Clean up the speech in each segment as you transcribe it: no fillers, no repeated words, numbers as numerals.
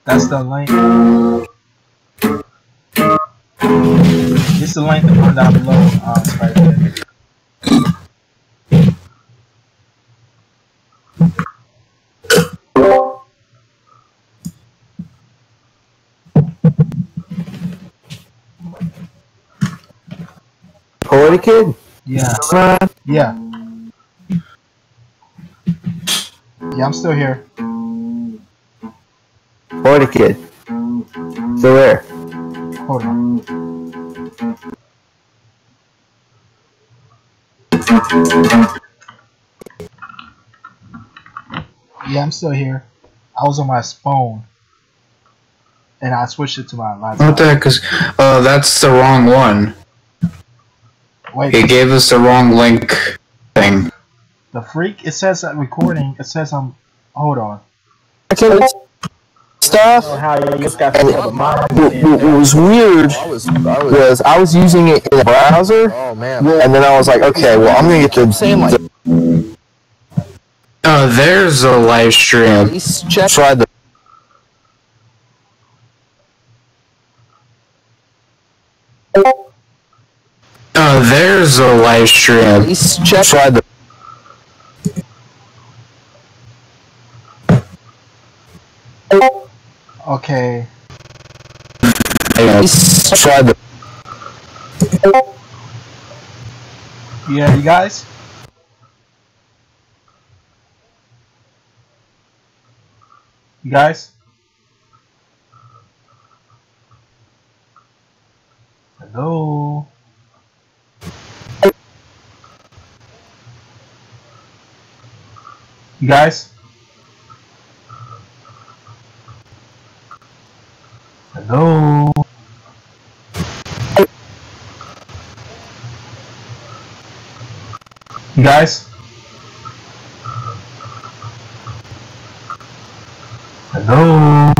That's the link. This is the link to run down below. Right there. Poetickid? Yeah. Yeah. Yeah, I'm still here. Poetickid. Still there. Hold on. Yeah, I'm still here. I was on my phone. And I switched it to my laptop. What the heck is... that's the wrong one. Wait. It gave us the wrong link thing. The freak? It says that recording. It says I'm... Hold on. Stuff. What was weird was I was using it in a browser, and then I was like, okay, well, I'm gonna get the... There's a live stream. Try the... There's a live stream. Try the... Okay. Try the... Yeah, you guys? You guys? Hello? You guys? Hello? You guys? Hello?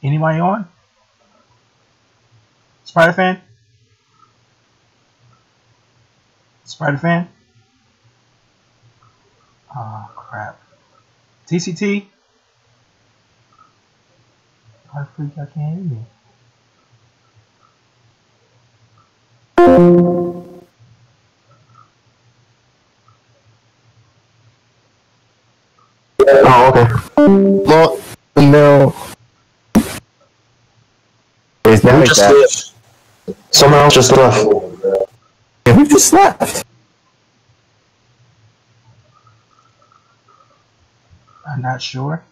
Anybody on? Spider fan? Spider fan? Oh crap. TCT? Why the freak I can't hear me? Oh, okay. Well, no. Is now just left. Someone else just left. Yeah, who just left? I'm not sure.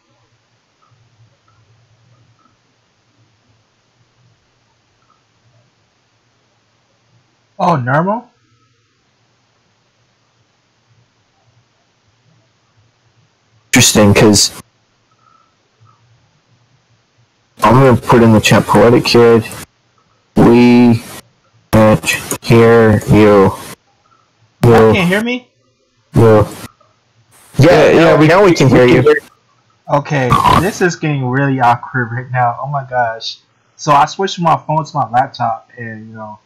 Oh, normal? Interesting, because I'm going to put in the chat Poetickid. We can't hear you. You can't hear me? No. Yeah, we know we can hear you. Okay, this is getting really awkward right now. Oh my gosh. So I switched from my phone to my laptop and, you know,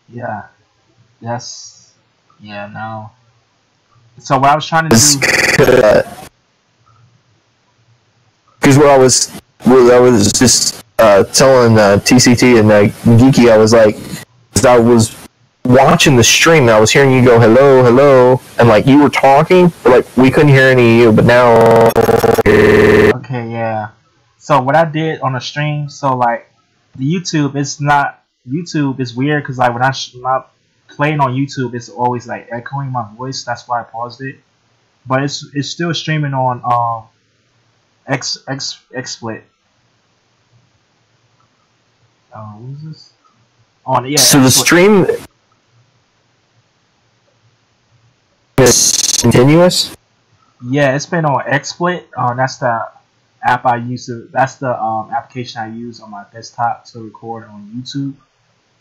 yeah. That's, yeah, no. So what I was trying to do... Because what I was just telling TCT and Geeky, I was like, cause I was watching the stream and I was hearing you go hello, hello, and like you were talking, but like we couldn't hear any of you, but now... Okay, yeah. So what I did on the stream, so like the YouTube, it's not... YouTube is weird because like when I'm not playing on YouTube, it's always like echoing my voice. That's why I paused it. but it's still streaming on XSplit. What is this? On yeah. So the XSplit. stream is continuous. Yeah, it's been on XSplit. That's the app I use to. That's the application I use on my desktop to record on YouTube.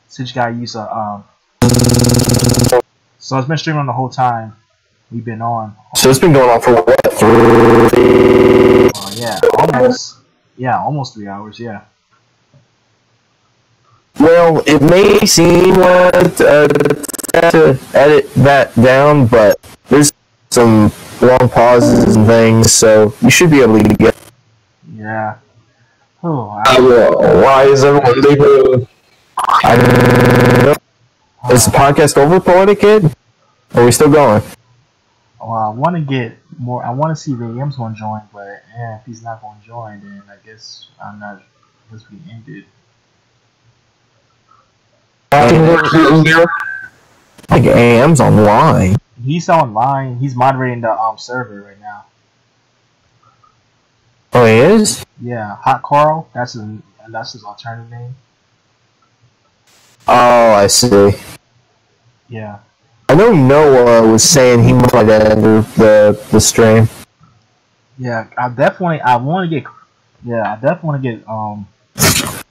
Since you gotta use a So it's been streaming the whole time we've been on. So it's been going on for what? 3? Yeah, almost. Yeah, almost 3 hours. Yeah. Well, it may seem like to edit that down, but there's some long pauses and things, so you should be able to get. Yeah. Oh, Why is everyone leaving? I don't know. Is the podcast over, Poetic Kid? Are we still going? Well, I want to get more. I want to see if AM's going to join, but if he's not going to join, then I guess I'm not. I guess we ended. I think AM's online. He's online. He's moderating the server right now. Oh, he is? Yeah, Hot Carl. That's his alternative name. Oh, I see. Yeah. I know Noah was saying he might enter the stream. Yeah, I want to get. Yeah, I definitely want to get.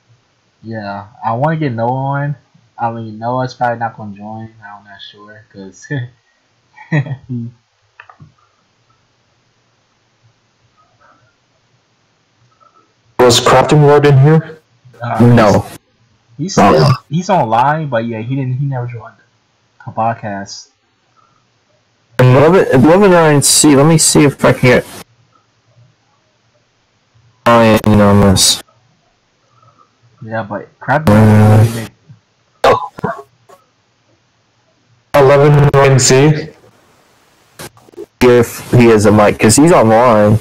Yeah, I want to get Noah on. I mean, Noah's probably not going to join. I'm not sure because. Was Crafting Lord in here? No. He's online, but yeah, he never joined the podcast. 11.9C. Let me see if I can get on this. Yeah, but Crafting 11.9C. If he has a mic, because he's online.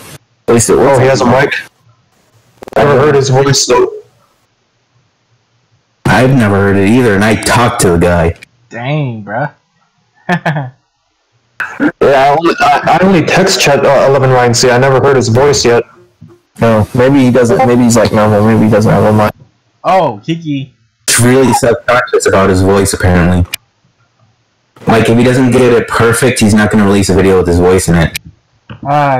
At least it was. Oh, he has a mic. Never heard his voice though. I've never heard it either, and I talked to the guy. Dang, bruh. Yeah, I only text chat 11.9C. I never heard his voice yet. No, maybe he doesn't. Maybe he's like normal. Maybe he doesn't have a mic. Oh, Kiki. He's really self-conscious about his voice, apparently. Like, if he doesn't get it perfect, he's not going to release a video with his voice in it.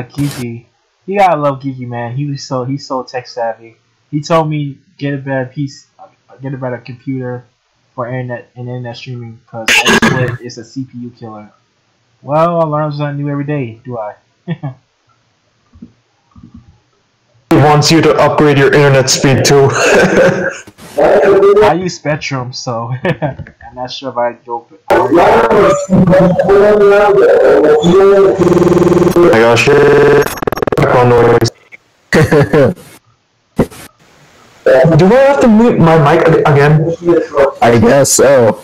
Kiki. You gotta love Kiki, man. He's so tech savvy. He told me get a better computer for internet streaming because XSplit is a CPU killer. Well, I learn something new every day, do I? He wants you to upgrade your internet speed too. I use Spectrum, so I'm not sure if I go. Oh my gosh, background noise. Do I have to mute my mic again? I guess so.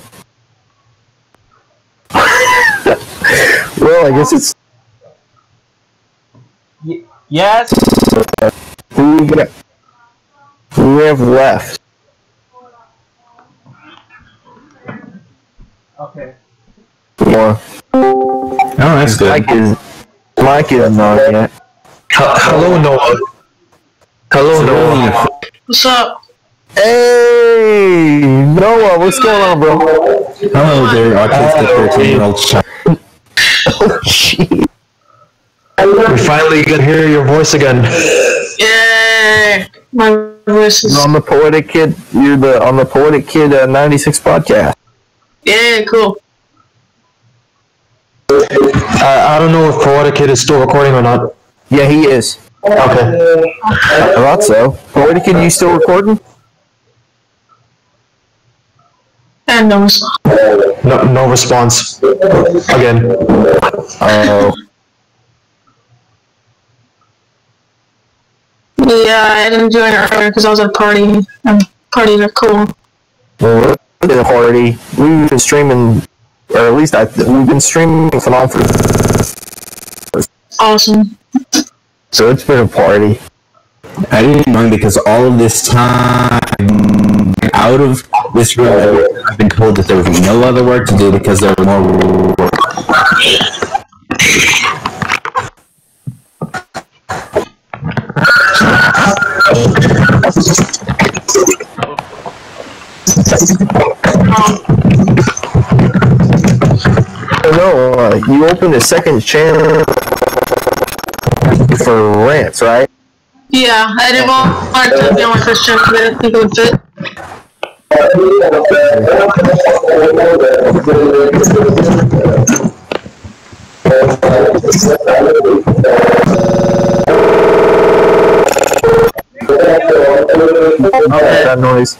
Well, I guess it's. Yes. Who we have left? Okay. More. Oh, that's good. Mike is not yet. Hello, Noah. Hello, Noah. What's up? Hey, Noah, what's going on, bro? Hello there, autistic 13-year-old child. Oh, jeez. We finally can hear your voice again. Yay! My voice is. You're on the Poetic Kid. You're on the Poetickid 96 podcast. Yeah, cool. I don't know if Poetickid is still recording or not. Yeah, he is. Okay. I thought so. Poetickid, you still recording? And no. No response. Again. Oh. Yeah, I didn't join earlier because I was at a party. And parties are cool. Well, we're at a party. We've been streaming, or at least we've been streaming for Awesome. so it's been a party. I didn't know because all of this time out of this room, I've been told that there was no other work to do because there was more work. No, you opened a second channel for rants, right? Yeah, I didn't want to be on my first channel because I didn't think it would fit. That noise.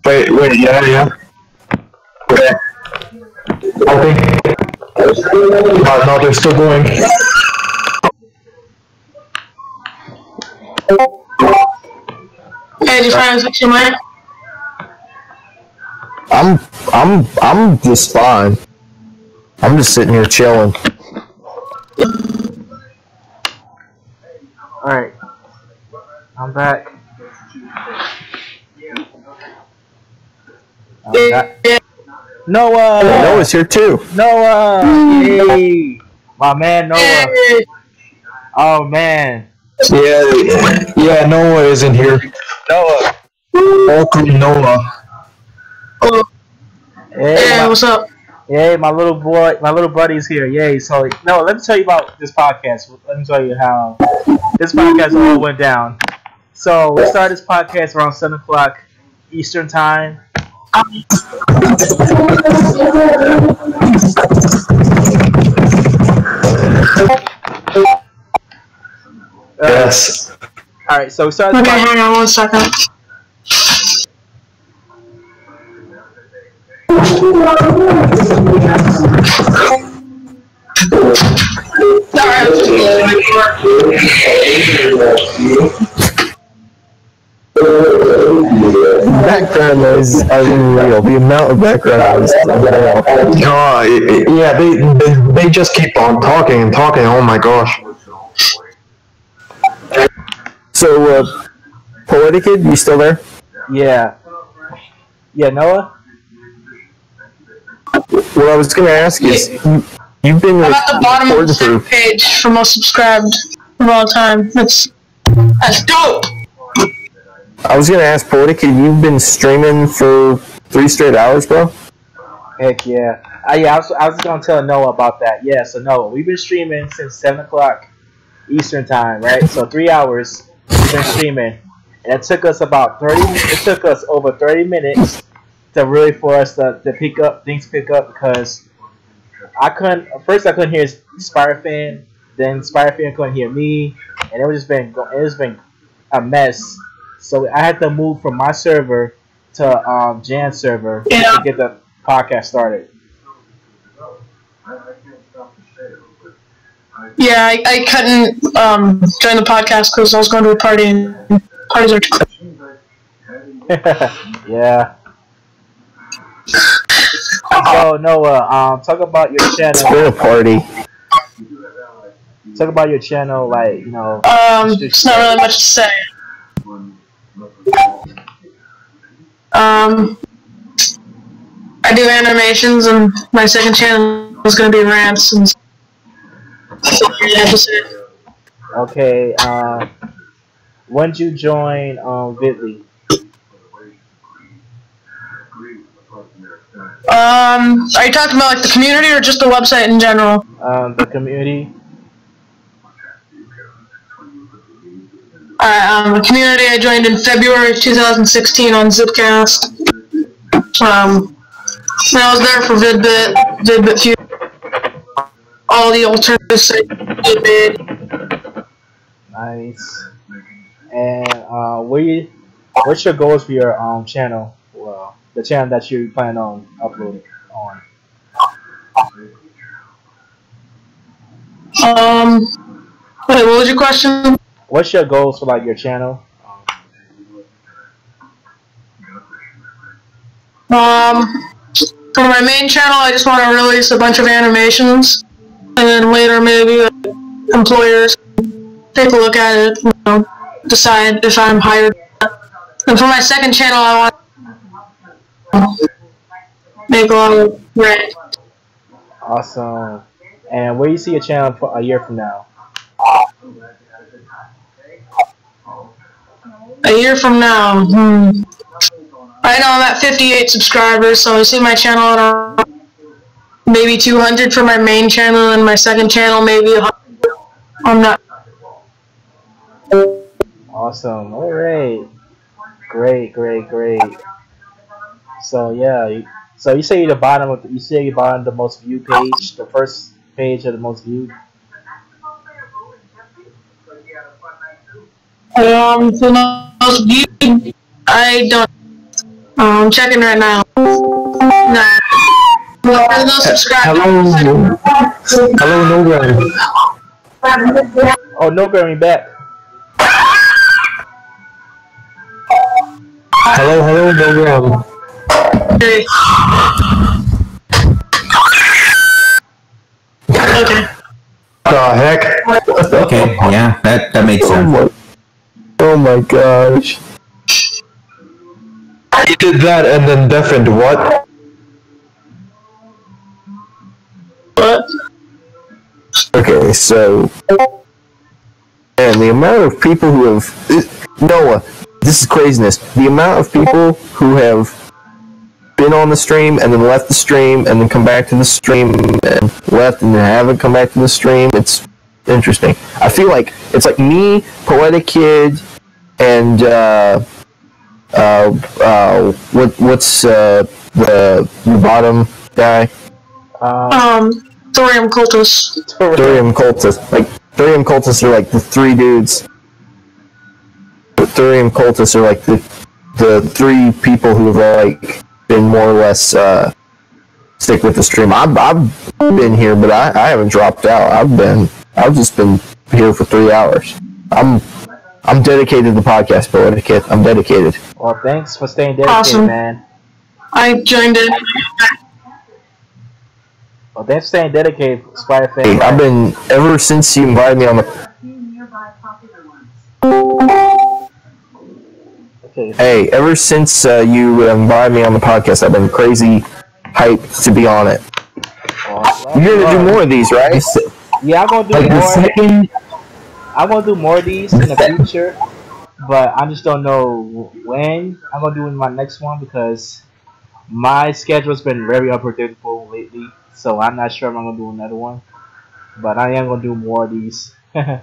Wait, yeah. Okay. I think. No, they're still going. Hey, just trying to switch your mic. I'm just fine. I'm just sitting here chilling. Alright. I'm back. Noah! Noah's here too. Noah! Yay! My man Noah. Oh man. Yeah, Noah isn't here. Noah. Welcome, Noah. Hey, what's up? Yay, my little buddy's here. Yay. So, no, let me tell you about this podcast. Let me tell you how this podcast all went down. So, we started this podcast around 7 o'clock Eastern Time. Yes. Alright, so we started Okay, hang on 1 second. Background noise is unreal. The amount of background noise is unreal. Yeah, they just keep on talking and talking. Oh my gosh. So, Poetickid, you still there? Yeah. Yeah, Noah? What I was going to ask is, you've been I'm at the bottom of the recording second page for most subscribed of all time. That's dope! I was going to ask Poetickid, you've been streaming for 3 straight hours, bro? Heck yeah. I was going to tell Noah about that. Yeah, so Noah, we've been streaming since 7 o'clock Eastern Time, right? So 3 hours we've been streaming. And it took us over 30 minutes to really for us to pick up because I couldn't hear Spider-Fan, then Spider-Fan couldn't hear me, and it's been a mess. So I had to move from my server to Jan's server to get the podcast started. Yeah, I couldn't join the podcast because I was going to a party and parties are too. Yeah. So Noah, talk about your channel. It's been a party. Talk about your channel, like It's not really much to say. I do animations, and my second channel is going to be rants. And okay. When did you join Vidlii? Are you talking about like the community or just the website in general? The community. The community I joined in February 2016 on Zipcast. And I was there for Vidbit Feud, all the alternative sites they made. Nice. And what's your goals for your channel? Well, the channel that you plan on uploading on. Wait, what was your question? What's your goals for like your channel? For my main channel, I just want to release a bunch of animations, and then later maybe employers take a look at it, decide if I'm hired. And for my second channel, I want to make a lot of rant. Awesome. And where you see your channel for a year from now? A year from now, right now I'm at 58 subscribers, so I see my channel at maybe 200 for my main channel, and my second channel maybe 100. I'm not. Awesome. All right. Great. So yeah, so you say you're the bottom of you say you're bottom of the most viewed page, the first page of the most viewed. The most viewed. I don't. I'm checking right now. No. There's no subscribers. Hello, Nogram. Oh, no, Grammy back. Hello, Nogram. Okay. Okay. The heck? Okay, yeah, that makes sense. Oh my gosh. He did that and then deafened what? What? Okay, so, and the amount of people who have Noah, this is craziness. The amount of people who have been on the stream and then left the stream and then come back to the stream and left and then haven't come back to the stream. It's interesting. I feel like it's like me, Poetickid, and what's the bottom guy? Thorium Cultus. Thorium Cultus. Like Thorium Cultus are like the three dudes. But Thorium Cultus are like the three people who've like been more or less stick with the stream. I've been here, but I haven't dropped out. I've just been here for 3 hours. I'm dedicated to the podcast, Poetickid. I'm dedicated. Well, thanks for staying dedicated, Awesome. man. I joined it. Well, thanks for staying dedicated, Spider fan. Hey, I've been ever since you invited me on the. Okay. Hey, ever since you invited me on the podcast, I've been crazy hyped to be on it. Awesome. You're gonna do more of these, right? Yeah, I'm gonna do Like the more. second, I'm gonna do more of these in the future, but I just don't know when I'm gonna do in my next one because my schedule's been very unpredictable lately. So I'm not sure if I'm gonna do another one, but I am gonna do more of these. Yeah,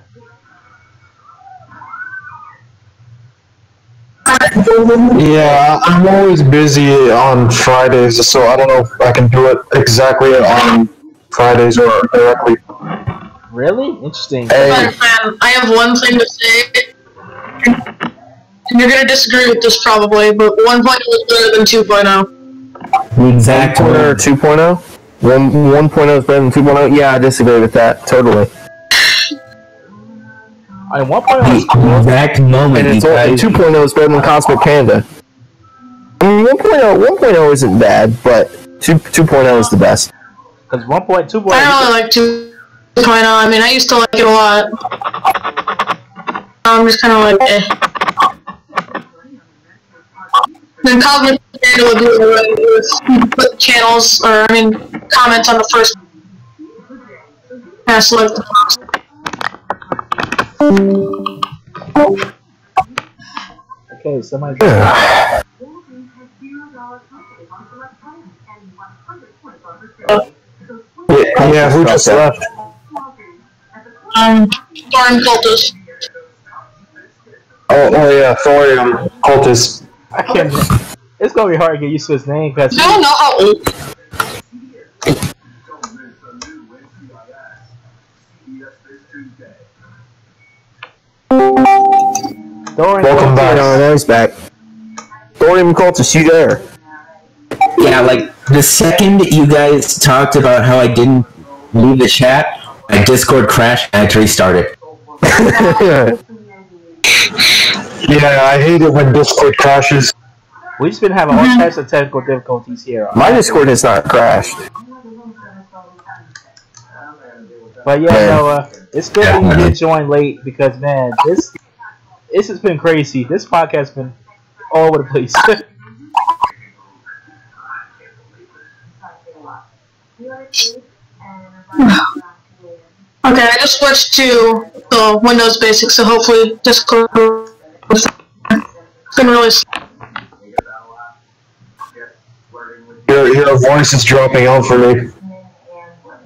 I'm always busy on Fridays, so I don't know if I can do it exactly on Fridays or directly. Really interesting. Hey, I have one thing to say. And you're gonna disagree with this probably, but 1.0 is better than 2.0. the exact 1.0 or word. 2.0? 1.0 is better than 2.0? Yeah, I disagree with that totally. I mean, 1.0 is The exact moment And you it's guys. 2.0 is better than Cosmic Panda. I mean, 1.0 isn't bad, but 2.0 is the best. because 1.2. I don't really like 2.0. I mean, I used to like it a lot. I'm just kind of like, eh. Then Cosmic Panda would do it with channels, or I mean, comments on the first. Yeah, select the first. Okay, somebody. Yeah, who just left? Thorn Cultus. Oh yeah, Thorium Cultist. I can't. It's gonna be hard to get used to his name because I don't know how old. Welcome back. No, now he's back. Thorium Cultus, you there? Yeah, like the second you guys talked about how I didn't leave the chat, my Discord crashed and I had to restart it. Yeah, I hate it when Discord crashes. we've just been having all types of technical difficulties here. My Discord has not crashed. But yeah, Noah, it's good that you did join late because man, this has been crazy. This podcast has been all over the place. Okay, I just switched to the Windows Basic, so hopefully Discord is been really slow. Your voice is dropping out for me.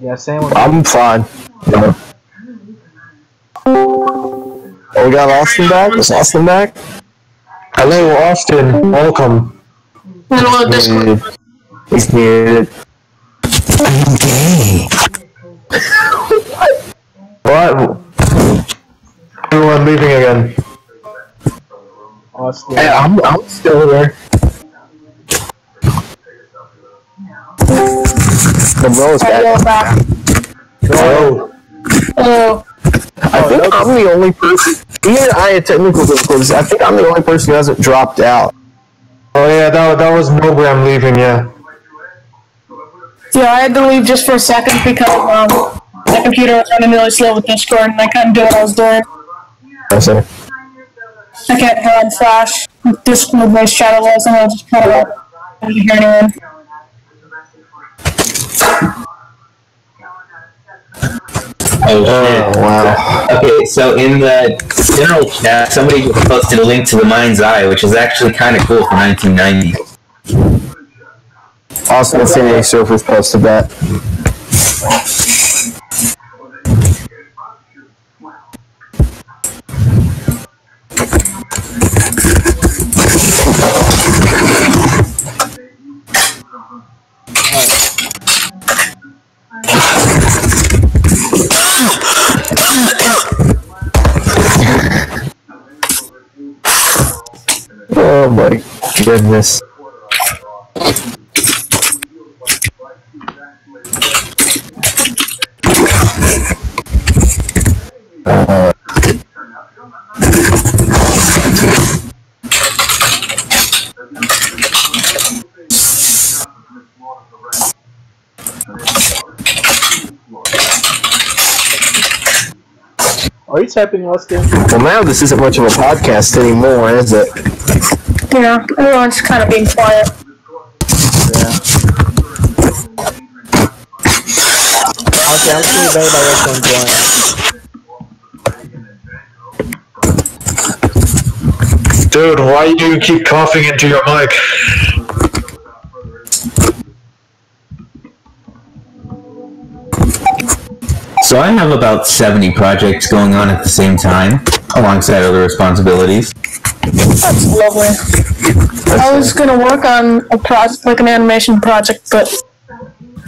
Yeah, same with I'm fine. Yeah. Oh, we got Austin back? Is Austin back? Hello, Austin. Welcome. Hello, Discord. He's muted. I'm gay. What? Everyone leaving again. Austin. Hey, I'm still there. The bro is back. Hello. Hello. I think I'm the only person. Even I had technical difficulties. I think I'm the only person who hasn't dropped out. Oh yeah, that was Mogram leaving, yeah. Yeah, I had to leave just for a second because my computer was running really slow with Discord and I couldn't do what I was doing. Yes, sir. I can't run Flash with Discord based chatterless and I just kind of I didn't hear anyone. Oh shit. Wow. Okay, so in the general chat, somebody just posted a link to the Mind's Eye, which is actually kind of cool for 1990. Austin Infinity Surfers posted that. Oh my goodness. Are you typing Austin? Well, now this isn't much of a podcast anymore, is it? Yeah, everyone's kind of being quiet. Yeah. Okay, I'm seeing if anybody else want to join. Dude, why do you keep coughing into your mic? So I have about 70 projects going on at the same time, alongside other responsibilities. That's lovely. I was gonna work on a project, like an animation project, but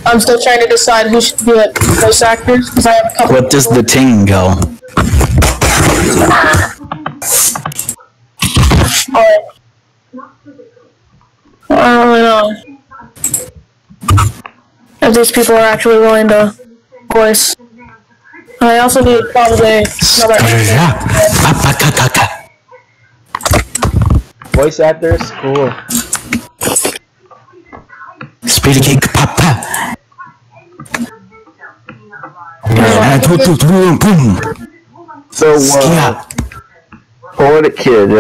I'm still trying to decide who should do it. Voice actors, because I have a couple. What does the ting go? Alright. I don't really know if these people are actually willing to voice. And I also need probably another. Voice actors? Cool. Speedy cake papa. So, Poetic Kid,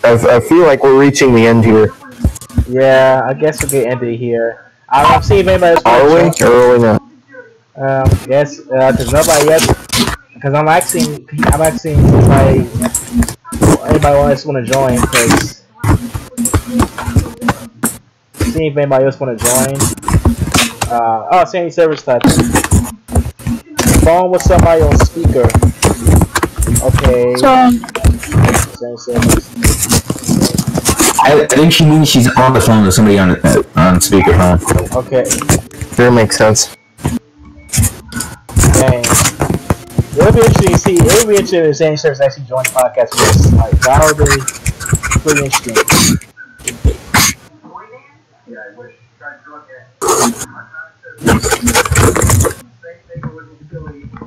I feel like we're reaching the end here. Yeah, I guess we'll get ended here. I'll see if anybody else Are we? Or are we not? Yes, because nobody else. Because I'm asking anybody else want to join. Because see if anybody else want to join. Oh, Sandy service type. Phone with somebody on speaker. Okay. Sandy service. I think she means she's on the phone with somebody on speakerphone. Okay. That makes sense. Dang. It'll be interesting to see. It'll be interesting if Sandy service actually join the podcast with us. Like, that would be pretty interesting.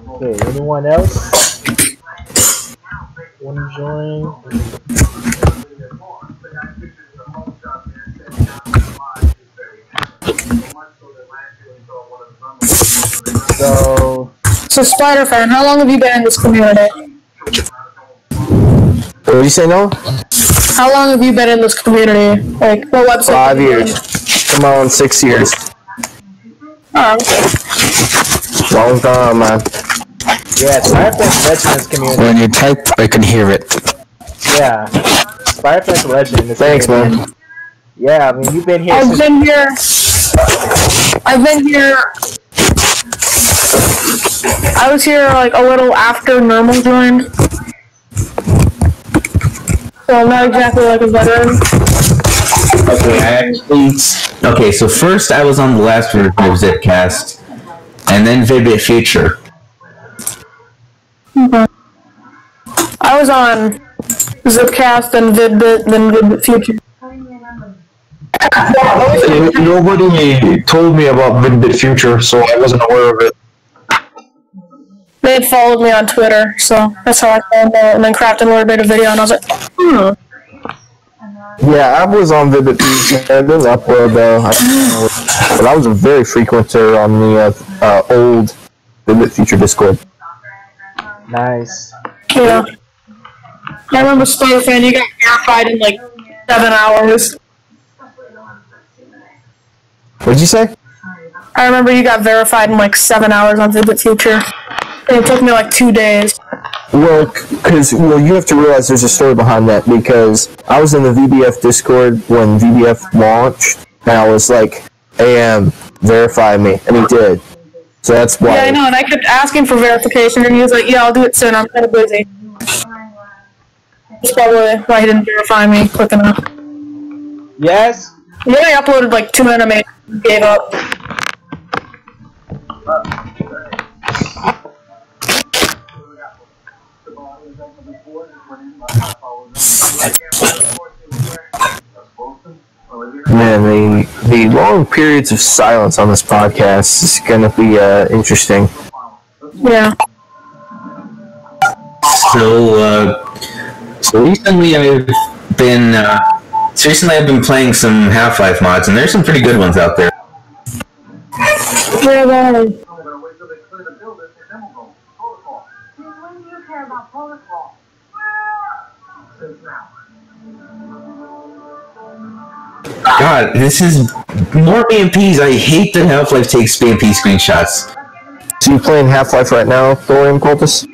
Okay, anyone else want to join? So So Spider-Fan, how long have you been in this community? We did you say, no? How long have you been in this community? Like, what website? 5 years. Come on, 6 years. Oh, okay. Long time, man. Yeah, Firefly's legend in this community. When you type, I can hear it. Yeah, Firefly's legend in this Thanks, community. man. Yeah, I mean, you've been here I've since... been here. I was here like a little after Normal joined. So I'm not exactly like a veteran. Okay, so first I was on the last version of Zipcast, and then Vidlii Future. Okay. I was on Zipcast and Vidbit, then Vidbit Future. Nobody told me about Vidbit Future, so I wasn't aware of it. They had followed me on Twitter, so that's how I found out. And then Crafton Lord made a video, and I was like, Yeah, I was on Vivid Future. I didn't upload though. But I was a very frequenter on the old Vivid Future Discord. Nice. yeah. I remember Spider-Fan, you got verified in like 7 hours. What'd you say? I remember you got verified in like 7 hours on Vidbit Future. And it took me like 2 days. Well, you have to realize there's a story behind that, because I was in the VBF Discord when VBF launched, and I was like, AM, verify me, and he did. So that's why. Yeah, I know, and I kept asking for verification, and he was like, yeah, I'll do it soon, I'm kind of busy. That's probably why he didn't verify me quick enough. Yes? He only uploaded like 2 animations and gave up. Man, the long periods of silence on this podcast is going to be interesting. Yeah. So recently I've been playing some Half-Life mods, and there's some pretty good ones out there. Yeah, well, God, this is more BMPs. I hate that Half-Life takes BMP screenshots. So you playing Half-Life right now, Thorium Cultist?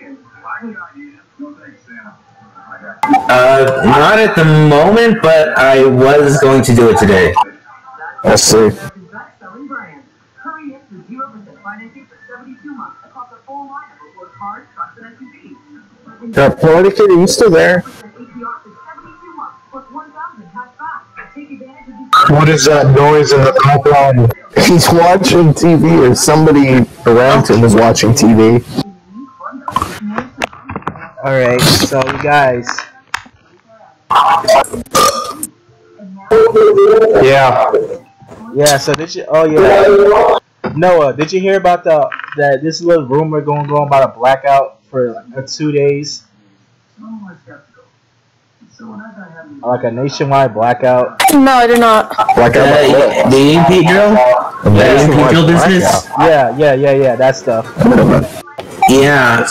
Not at the moment, but I was going to do it today. I see. Poetickid, are you still there? What is that noise in the background? He's watching TV, or somebody around him is watching TV. Alright, so you guys. Yeah. Yeah, so did you... Oh, yeah. Noah, did you hear about that this little rumor going on about a blackout for 2 days? Like a nationwide blackout. no, I did not. Blackout. The EMP drill? The EMP drill business? Yeah, that stuff. Yeah,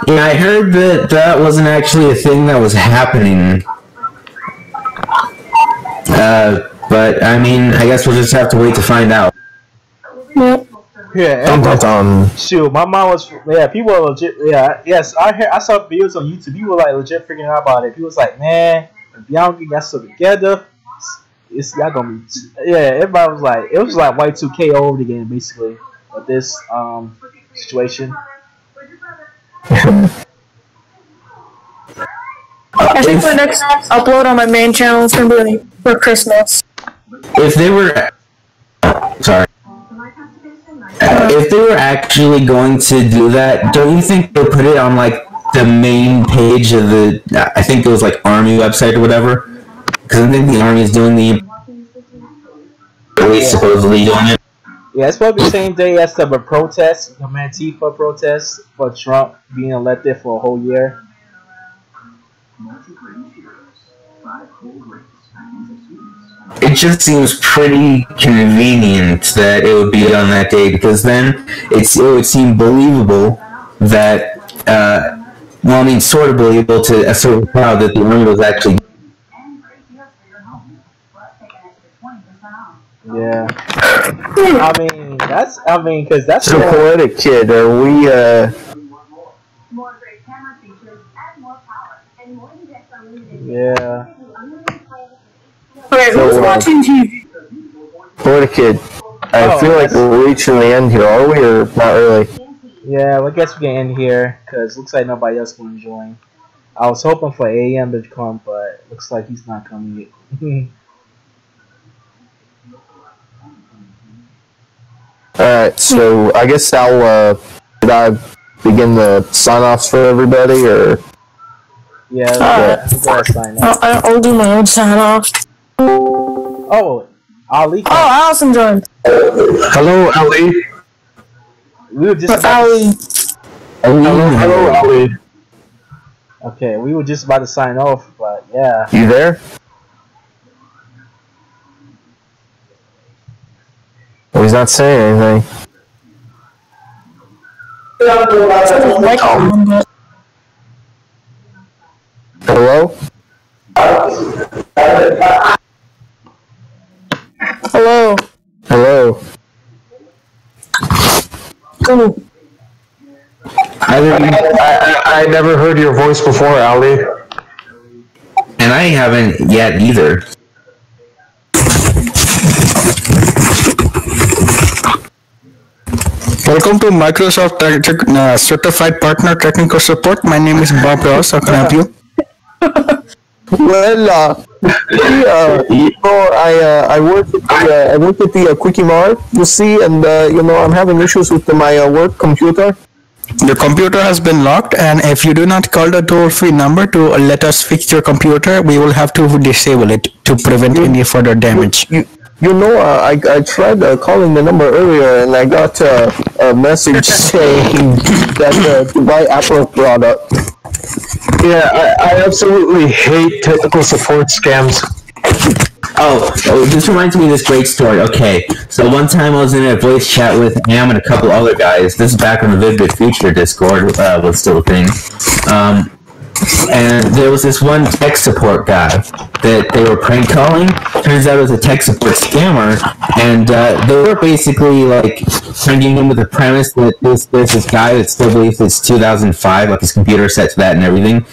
I heard that wasn't actually a thing that was happening. But I mean, I guess we'll just have to wait to find out. Yep. Yeah, shoot, my mom was, people are legit, yes, I saw videos on YouTube, people were like legit freaking out about it. People was like, man, if y'all don't get that stuff together, y'all gonna be, everybody was like, it was like Y2K over again, basically, with this, situation. I think the next upload on my main channel is going to be for Christmas. If they were, sorry. If they were actually going to do that, don't you think they'll put it on like the main page of the, I think it was like Army website or whatever? Because I think the Army is doing the, at least supposedly doing it. Yeah, it's supposed to be the same day as the protest, the Antifa protest for Trump being elected for a whole year. It just seems pretty convenient that it would be on that day, because then it would seem believable that well, I mean, sort of believable to a certain crowd that the army was actually. Yeah. Because that's So Poetic Kid, are we, Yeah. Wait, who's watching TV? Poetic Kid, I feel like we're reaching the end here, are we, or not really? Yeah, well, I guess we can end here, because looks like nobody else can join. I was hoping for AM to come, but looks like he's not coming yet. Alright, so I guess did I begin the sign-offs for everybody, or? Yeah, we gotta sign up. I'll do my own sign off. Oh, Ali. Oh, Allison joined. Hello, Ali. We were just Ali. Hello, Ali. Okay, we were just about to sign off, but yeah. You there? Well, he's not saying anything. Hello? Hello. Hello? Cool. I never heard your voice before, Ali. And I haven't yet either. Welcome to Microsoft Certified Partner Technical Support. My name is Bob Ross. How can I help you? Well, I work at the Quickie Mart, you see, and I'm having issues with my work computer. Your computer has been locked, and if you do not call the toll-free number to let us fix your computer, we will have to disable it to prevent any further damage. I tried calling the number earlier, and I got a message saying that to buy Apple product. Yeah, I absolutely hate technical support scams. Oh, this reminds me of this great story. Okay, so one time I was in a voice chat with Am and a couple other guys. This is back when the Vidlii Future Discord was still a thing. And there was this one tech support guy that they were prank calling. Turns out it was a tech support scammer, and they were basically like pranking him with the premise that there's this guy that still believes it's 2005, like his computer set to that and everything.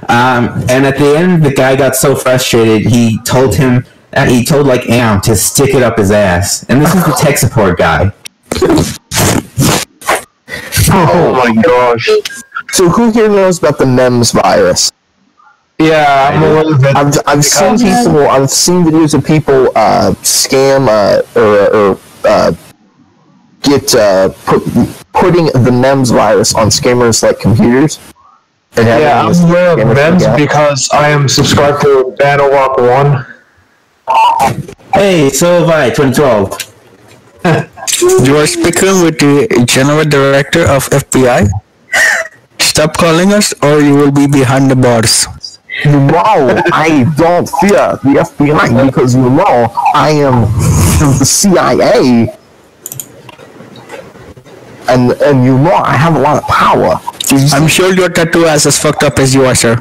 And at the end, the guy got so frustrated, he told like Am to stick it up his ass. And this is the tech support guy. Oh my gosh. So who here knows about the MEMS virus? Yeah, I'm aware of it. I've seen videos of people scam or putting the MEMS virus on scammers like computers. Yeah, I'm aware of MEMS because I am subscribed to Battlewalk 1. Hey, so have I, 2012. You are speaking with the General Director of FBI. Stop calling us, or you will be behind the bars. I don't fear the FBI because I am the CIA, and I have a lot of power. I'm sure your tattoo is as fucked up as you are, sir.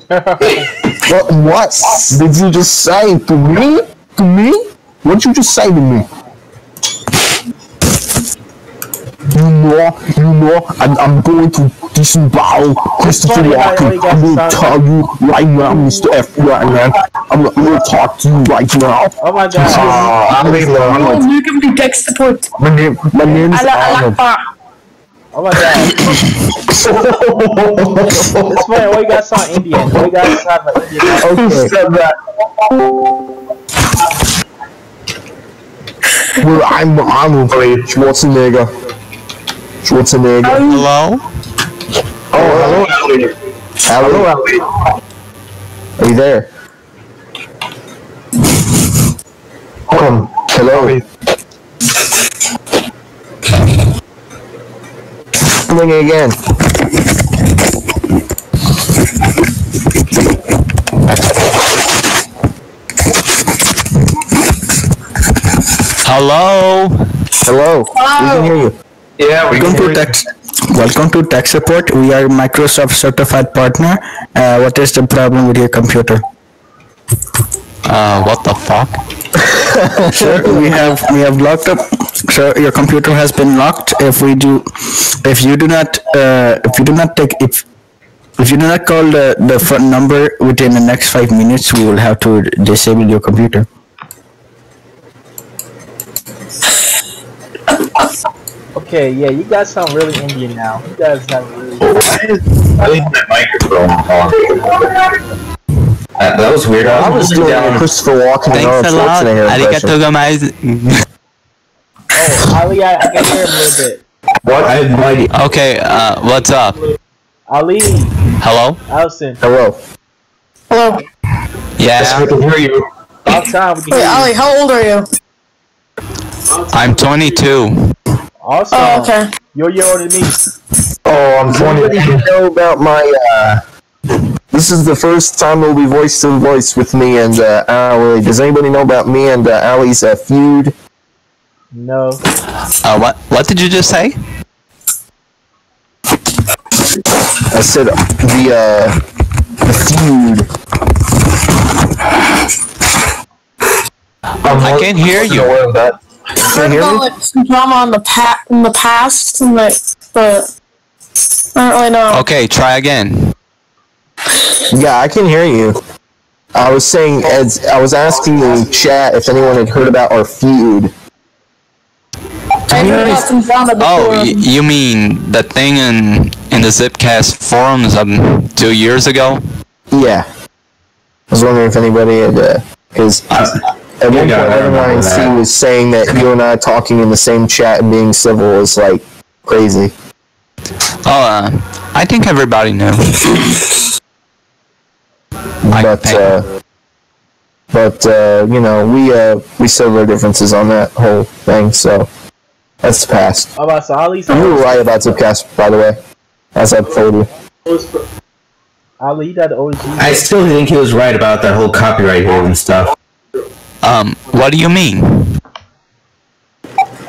What did you just say to me? To me? What did you just say to me? I'm going to disembowel Christopher Walken. I'm going to tell you right now, Mr. FBI man. I'm going to talk to you right now. Oh my god. You can be tech support. My name is Arnold. Oh my god. This way, what you guys saw Indian? What you guys have an Indian? Who said that? Well, I'm Arnold Schwarzenegger. Hello? Oh, hello, Ali. Hello, Ali. Are you there? Hello. Coming again. Hello? Hello. We can hear you. Yeah, we Welcome can to Welcome to tech support. We are Microsoft certified partner. What is the problem with your computer? What the fuck? Sir, we have locked up. Sir, your computer has been locked. If you do not call the front number within the next 5 minutes, we will have to disable your computer. Okay, yeah, you guys sound really Indian now. You guys have really. I leave my microphone on. That was weird. I was doing a Christopher Walken and Arnold Thanks a lot. Schwarzenegger impression. Arigato gozaimasu. Oh, Ali, I can hear him a little bit. What? I have no idea. Okay, what's up? Ali, Hello? Allison, Hello. Hello. Yeah, We can hear you. about time we can Wait, hear you. Ali, how old are you? I'm 22. Awesome. Oh, okay. You're a year older than me. Oh, I'm Does anybody 20. know about my, this is the first time we'll be voice to voice with me and, Ali. Does anybody know about me and, Ali's, feud? No. What did you just say? I said, the feud. I can't hear you. Aware of that. Can you hear me? Like some drama in the past, and like, but I don't really know. Okay, try again. Yeah, I can hear you. I was saying, as I was asking in chat if anyone had heard about our feud. I heard about some drama before. Oh, you mean the thing in the Zipcast forums 2 years ago? Yeah. I was wondering if anybody had, because at one point everyone C was saying that you and I talking in the same chat and being civil is like crazy. Oh, I think everybody knew. But you know, we settled our differences on that whole thing, so that's the past. How about so Ali's You were right about Zipcast, by the way, as I've told you. Ali, you got the OG. I still think he was right about that whole copyright hit and stuff. What do you mean?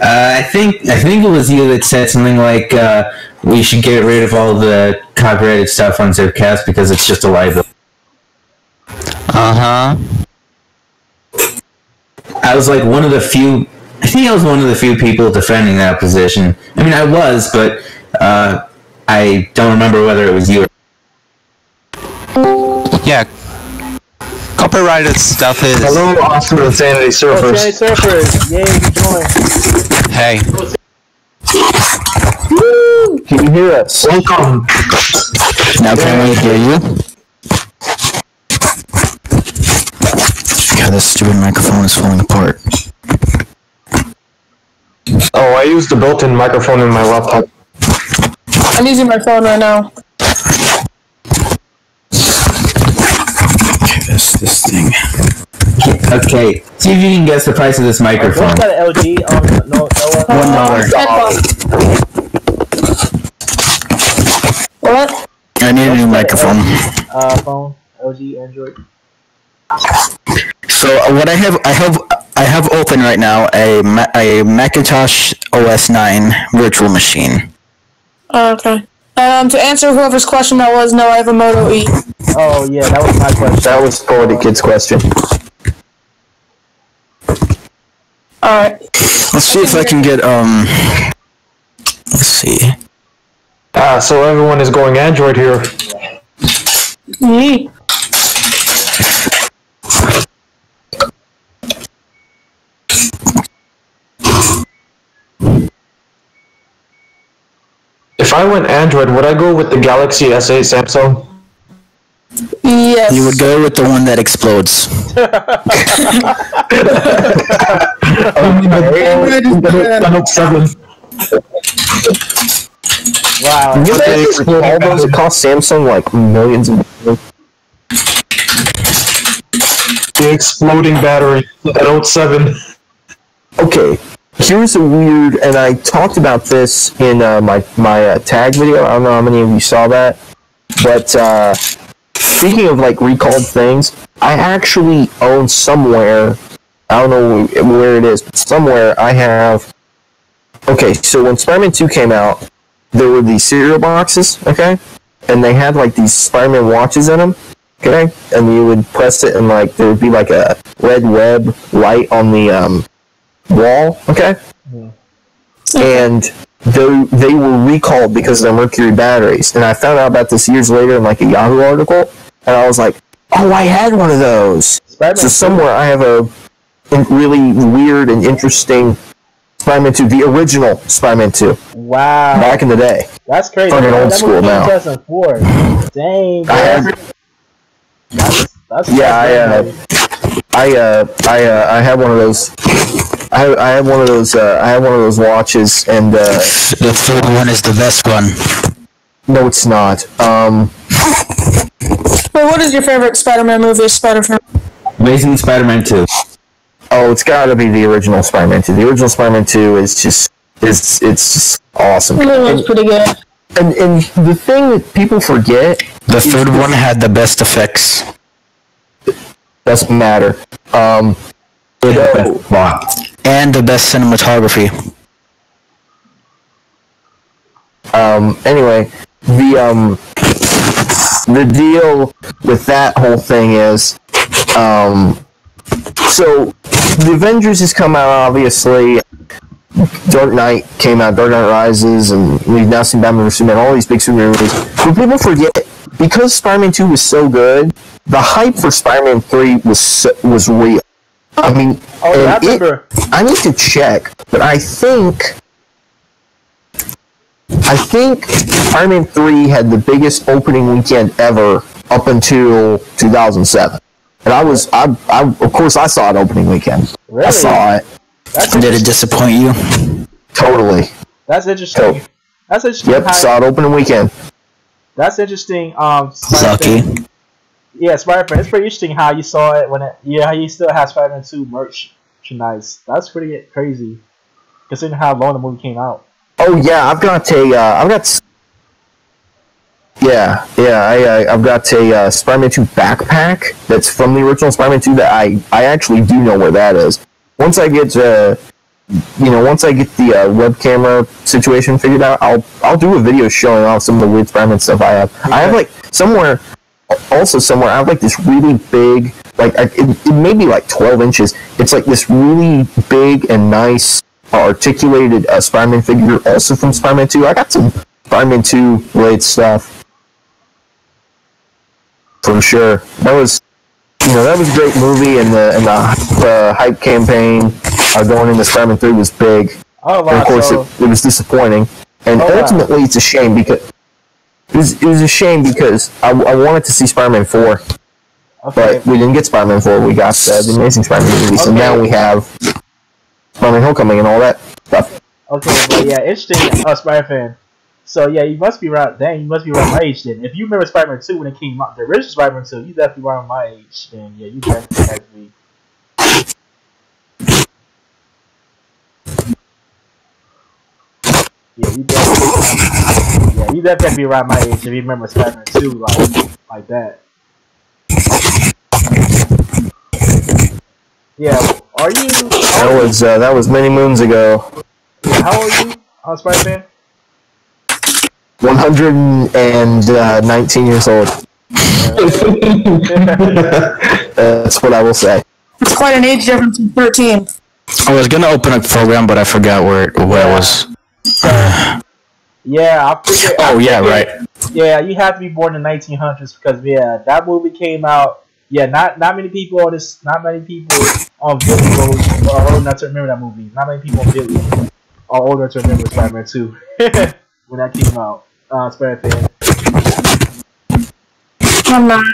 I think it was you that said something like we should get rid of all the copyrighted stuff on Zipcast because it's just a liability. Uh-huh. I was like one of the few. I think I was one of the few people defending that position. I mean, I was, but I don't remember whether it was you. Yeah. Copyrighted stuff is... Hello, Awesome Insanity Surfers. Okay, surfers. Yay, you joined. Hey. Can you hear us? Welcome. Now can we hear you? God, this stupid microphone is falling apart. Oh, I used the built-in microphone in my laptop. I'm using my phone right now. Okay, this thing. Okay, see if you can guess the price of this microphone. What's that LG? No, $1. What? I need a new microphone. Phone, LG, Android. So what I have open right now a Macintosh OS 9 virtual machine. Oh, okay. To answer whoever's question that was, no, I have a Moto E. Oh yeah, that was my question. That was Poetickid's question. Alright. Let's see if I can get let's see. So everyone is going Android here. Yee. If I went Android, would I go with the Galaxy S8 Samsung? Yes. You would go with the one that explodes. Note 7. Wow. You guys all those that cost Samsung like millions of dollars. The exploding battery. Note 7. Okay, here's a weird, and I talked about this in my tag video. I don't know how many of you saw that, but speaking of like recalled things, I actually own somewhere. I don't know where it is, but somewhere I have. Okay, so when Spider-Man 2 came out, there were these cereal boxes, okay, and they had like these Spider-Man watches in them, okay, and you would press it and like there would be like a red web light on the wall, okay, and they were recalled because of their mercury batteries, and I found out about this years later in like a Yahoo article, and I was like, oh, I had one of those. Spider-Man So somewhere I have a really weird and interesting Spider-Man 2, the original Spider-Man 2. Wow. Back in the day. That's crazy. Fucking old That school movie came now. 2004. Dang, bro. That's I had one of those. I had one of those. I had one of those watches, and The third one is the best one. no, it's not. Well, what is your favorite Spider-Man movie? Spider-Man. Amazing Spider-Man 2. Oh, it's got to be the original Spider-Man 2. The original Spider-Man 2 is just it's just awesome. It was pretty good. And the thing that people forget The third one had the best effects. doesn't matter. So, And the best cinematography. anyway, the deal with that whole thing is, so the Avengers has come out, obviously. Dark Knight came out, Dark Knight Rises, and we've now seen Batman vs Superman, all these big Superman movies. But people forget, because Spider-Man 2 was so good, the hype for Spider-Man 3 was real. I mean, Oh, yeah, I remember. I need to check, but I think Spider-Man 3 had the biggest opening weekend ever up until 2007. And of course I saw it opening weekend. Really? I saw it. Did it disappoint you? Totally. That's interesting. That's interesting. Yep, saw it opening weekend. That's interesting. Lucky. Spider-Man. Yeah, Spider-Man. It's pretty interesting how you saw it how you still have Spider-Man 2 merchandise. That's pretty crazy, considering how long the movie came out. Oh yeah, I've got a Spider-Man 2 backpack that's from the original Spider-Man 2 that I actually do know where that is. Once I get the web camera situation figured out, I'll do a video showing off some of the weird Spider-Man stuff I have. I have like somewhere I have like this really big, like it may be like 12 inches. It's like this really big and nice articulated Spider-Man figure, also from Spider-Man 2. I got some Spider-Man 2 related stuff for sure. That was a great movie, and the hype campaign going into Spider-Man 3 was big. Oh wow! And of course, So, it was disappointing, and ultimately it's a shame because it was a shame because I wanted to see Spider-Man 4, okay. but we didn't get Spider-Man 4. We got the Amazing Spider-Man movies, and now we have Spider-Man Homecoming and all that stuff. Okay, but yeah, interesting. Spider fan. So yeah, you must be right. Dang, you must be around my age then. If you remember Spider-Man 2 when it came out, the original Spider-Man 2, you definitely around my age. Then yeah, you definitely have to be. Yeah, you definitely have to be around my age if you remember Spider-Man 2 like that. Yeah, are you? That was many moons ago. Yeah, how old are you, Spider-Man? 119 years old. That's what I will say. It's quite an age difference from 13. I was gonna open a program, but I forgot where it was. Yeah, I figured. Right. Yeah, you have to be born in the 1900s because that movie came out. Yeah, not many people on Vidlii are old enough to remember that movie. Not many people on Vidlii are old enough to remember Spider-Man 2 when that came out. Spider-Man. I'm not.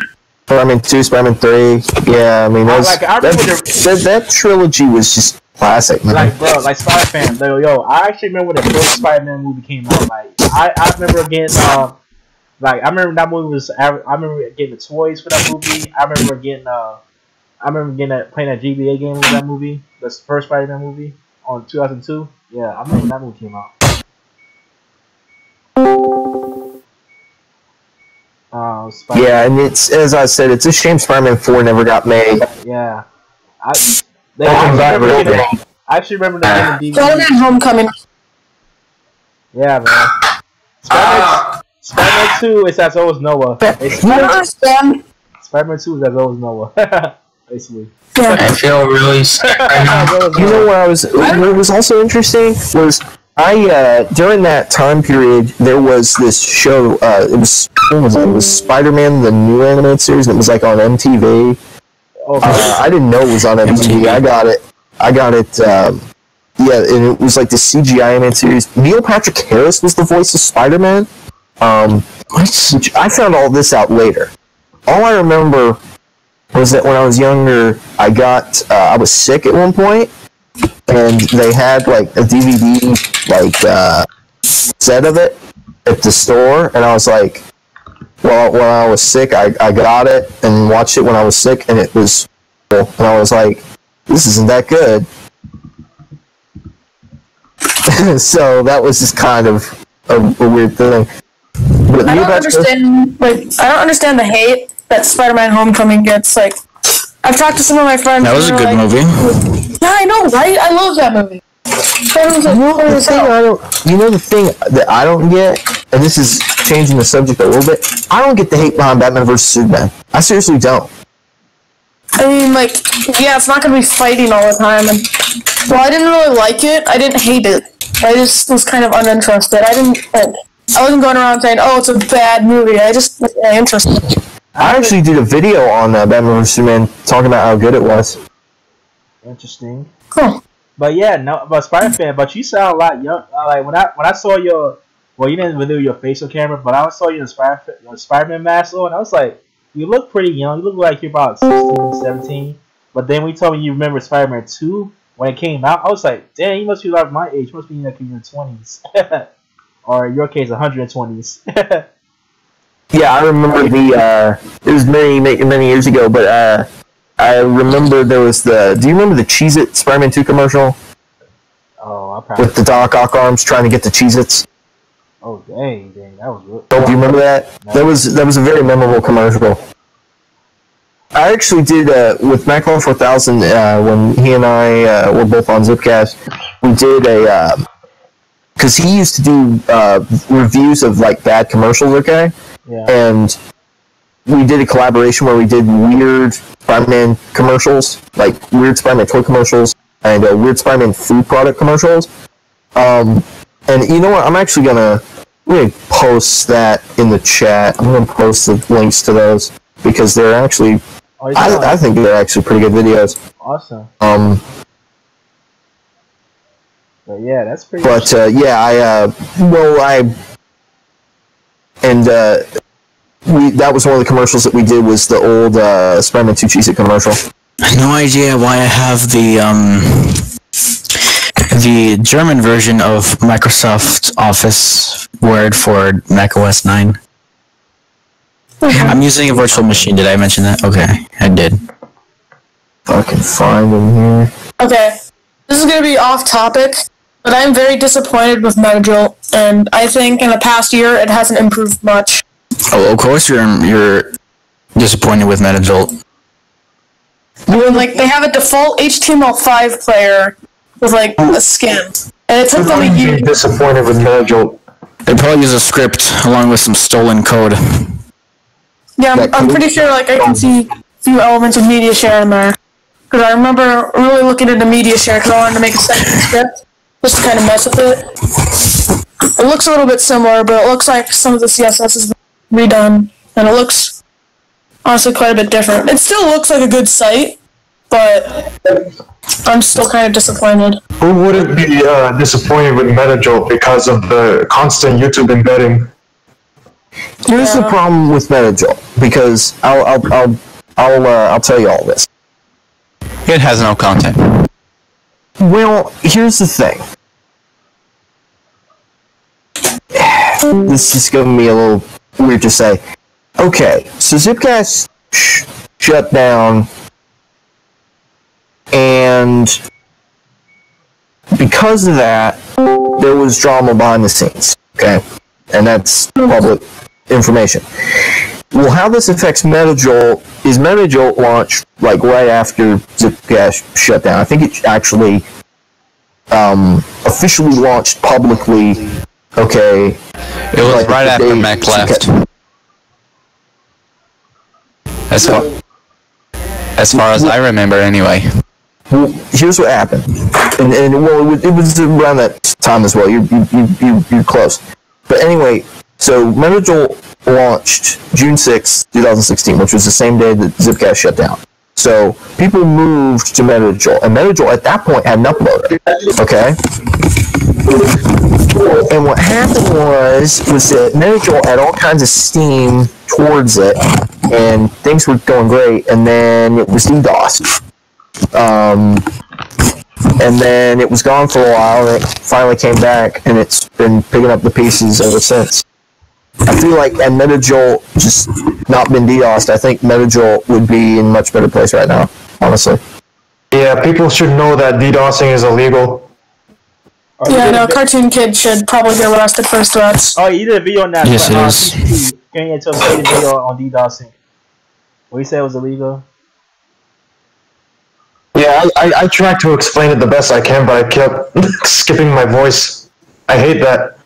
Spider-Man 2, Spider-Man 3. Yeah, I mean, that trilogy was just classic, man. Like, bro, like Spider-Man. Yo, I actually remember when the first Spider-Man movie came out. Like, I remember getting I remember that movie was. I remember getting the toys for that movie. I remember getting playing that GBA game with that movie. The first Spider-Man movie on 2002. Yeah, I remember when that movie came out. Yeah, and it's, as I said, it's a shame Spider-Man 4 never got made. Yeah. I actually remember that in DVD. Spider-Man Homecoming. Yeah, man. Spider-Man 2 is as old as Noah. I don't understand. Spider-Man 2 is as old as Noah. Basically. Yeah. I feel really sick right now. You know what was also interesting was during that time period there was this show. It was Spider-Man the new animated series. And it was like on MTV. I didn't know it was on MTV. I got it. Yeah, and it was like the CGI animated series. Neil Patrick Harris was the voice of Spider-Man. Which I found all this out later. All I remember was that when I was younger, I was sick at one point, and they had like a DVD set of it at the store, and I was like, well, when I was sick, I got it and watched it when I was sick, and it was cool. And I was like, this isn't that good. So that was just kind of a weird thing. But I don't understand the hate that Spider-Man Homecoming gets. Like, I've talked to some of my friends. That was a good movie. Yeah, I know, right? I love that movie. You know the thing that I don't get, and this is changing the subject a little bit, I don't get the hate behind Batman vs. Superman. I seriously don't. I mean, like, yeah, it's not going to be fighting all the time. And, well, I didn't really like it. I didn't hate it. I just was kind of uninterested. I wasn't going around saying, oh, it's a bad movie. I just was interested. I actually did a video on Batman vs. Superman talking about how good it was. Interesting. Cool. But yeah, no, but Spider-Man, but you sound a lot young. Like when I saw your, well, you didn't do your facial camera, but I saw you in Spider-Man mask on, and I was like, you look pretty young. You look like you're about 16, 17. But then when you told me you remember Spider-Man 2 when it came out, I was like, damn, you must be like my age. You must be like in your 20s. Or in your case, 120s. Yeah, I remember it was many years ago, but I remember there was do you remember the Cheez-It Spider-Man 2 commercial? Oh, I probably... With the Doc Ock arms trying to get the Cheez-Its? Oh, dang, that was real. Do you remember that? No. That was a very memorable commercial. I actually did, with Maclon 4000, when he and I were both on Zipcast, we did because he used to do reviews of, like, bad commercials, okay? Yeah. And we did a collaboration where we did weird Spider-Man commercials, like weird Spider-Man toy commercials, and weird Spider-Man food product commercials. And you know what? I'm gonna post that in the chat. I'm gonna post the links to those because they're actually, I think they're actually pretty good videos. Awesome. But yeah, that's pretty. But that was one of the commercials that we did, was the old Spider-Man 2 Cheez-It commercial. No idea why I have the German version of Microsoft Office Word for Mac OS 9. I'm using a virtual machine. Did I mention that? Okay, I did. I can find them here. Okay, this is going to be off topic, but I'm very disappointed with Metajolt, and I think in the past year it hasn't improved much. Oh, of course you're disappointed with Metajolt. Like, they have a default HTML5 player with, like, a skin. And it took them a year. I'm disappointed with Metajolt. They probably use a script along with some stolen code. Yeah, I'm pretty sure, like, I can see a few elements of media share in there. Because I remember really looking into media share because I wanted to make a second script just to kind of mess with it. It looks a little bit similar, but it looks like some of the CSS is redone, and it looks honestly quite a bit different. It still looks like a good site, but I'm still kind of disappointed. Who wouldn't be disappointed with Metajolt because of the constant YouTube embedding? Here's the problem with Metajolt, because I'll tell you all this. It has no content. Well, here's the thing. This is going to be a little weird to say. Okay, so Zipcast shut down, and because of that, there was drama behind the scenes. Okay, and that's public information. Well, how this affects Metajolt is Metajolt launched like right after Zipcast shut down. I think it actually officially launched publicly, okay, It was Like, right the after day Mac Zipcast- left. As far as I remember, anyway. Well, here's what happened, and well, it was around that time as well. You're close, but anyway. So Metagel launched June 6, 2016, which was the same day that Zipcast shut down. So people moved to Metagel, and Metagel at that point had an uploader. Okay. And what happened was that Metagel had all kinds of steam towards it, and things were going great, and then it was DDoSed. And then it was gone for a while, and it finally came back, and it's been picking up the pieces ever since. I feel like had Metagel just not been DDoSed, I think Metagel would be in a much better place right now, honestly. Yeah, people should know that DDoSing is illegal. Yeah, no, Cartoon Kid should probably get arrested for his threats. Oh, you did a video on that. Yes, it is. Can you tell me the video on DDoSing? What you said was illegal? Yeah, I tried to explain it the best I can, but I kept skipping my voice. I hate that.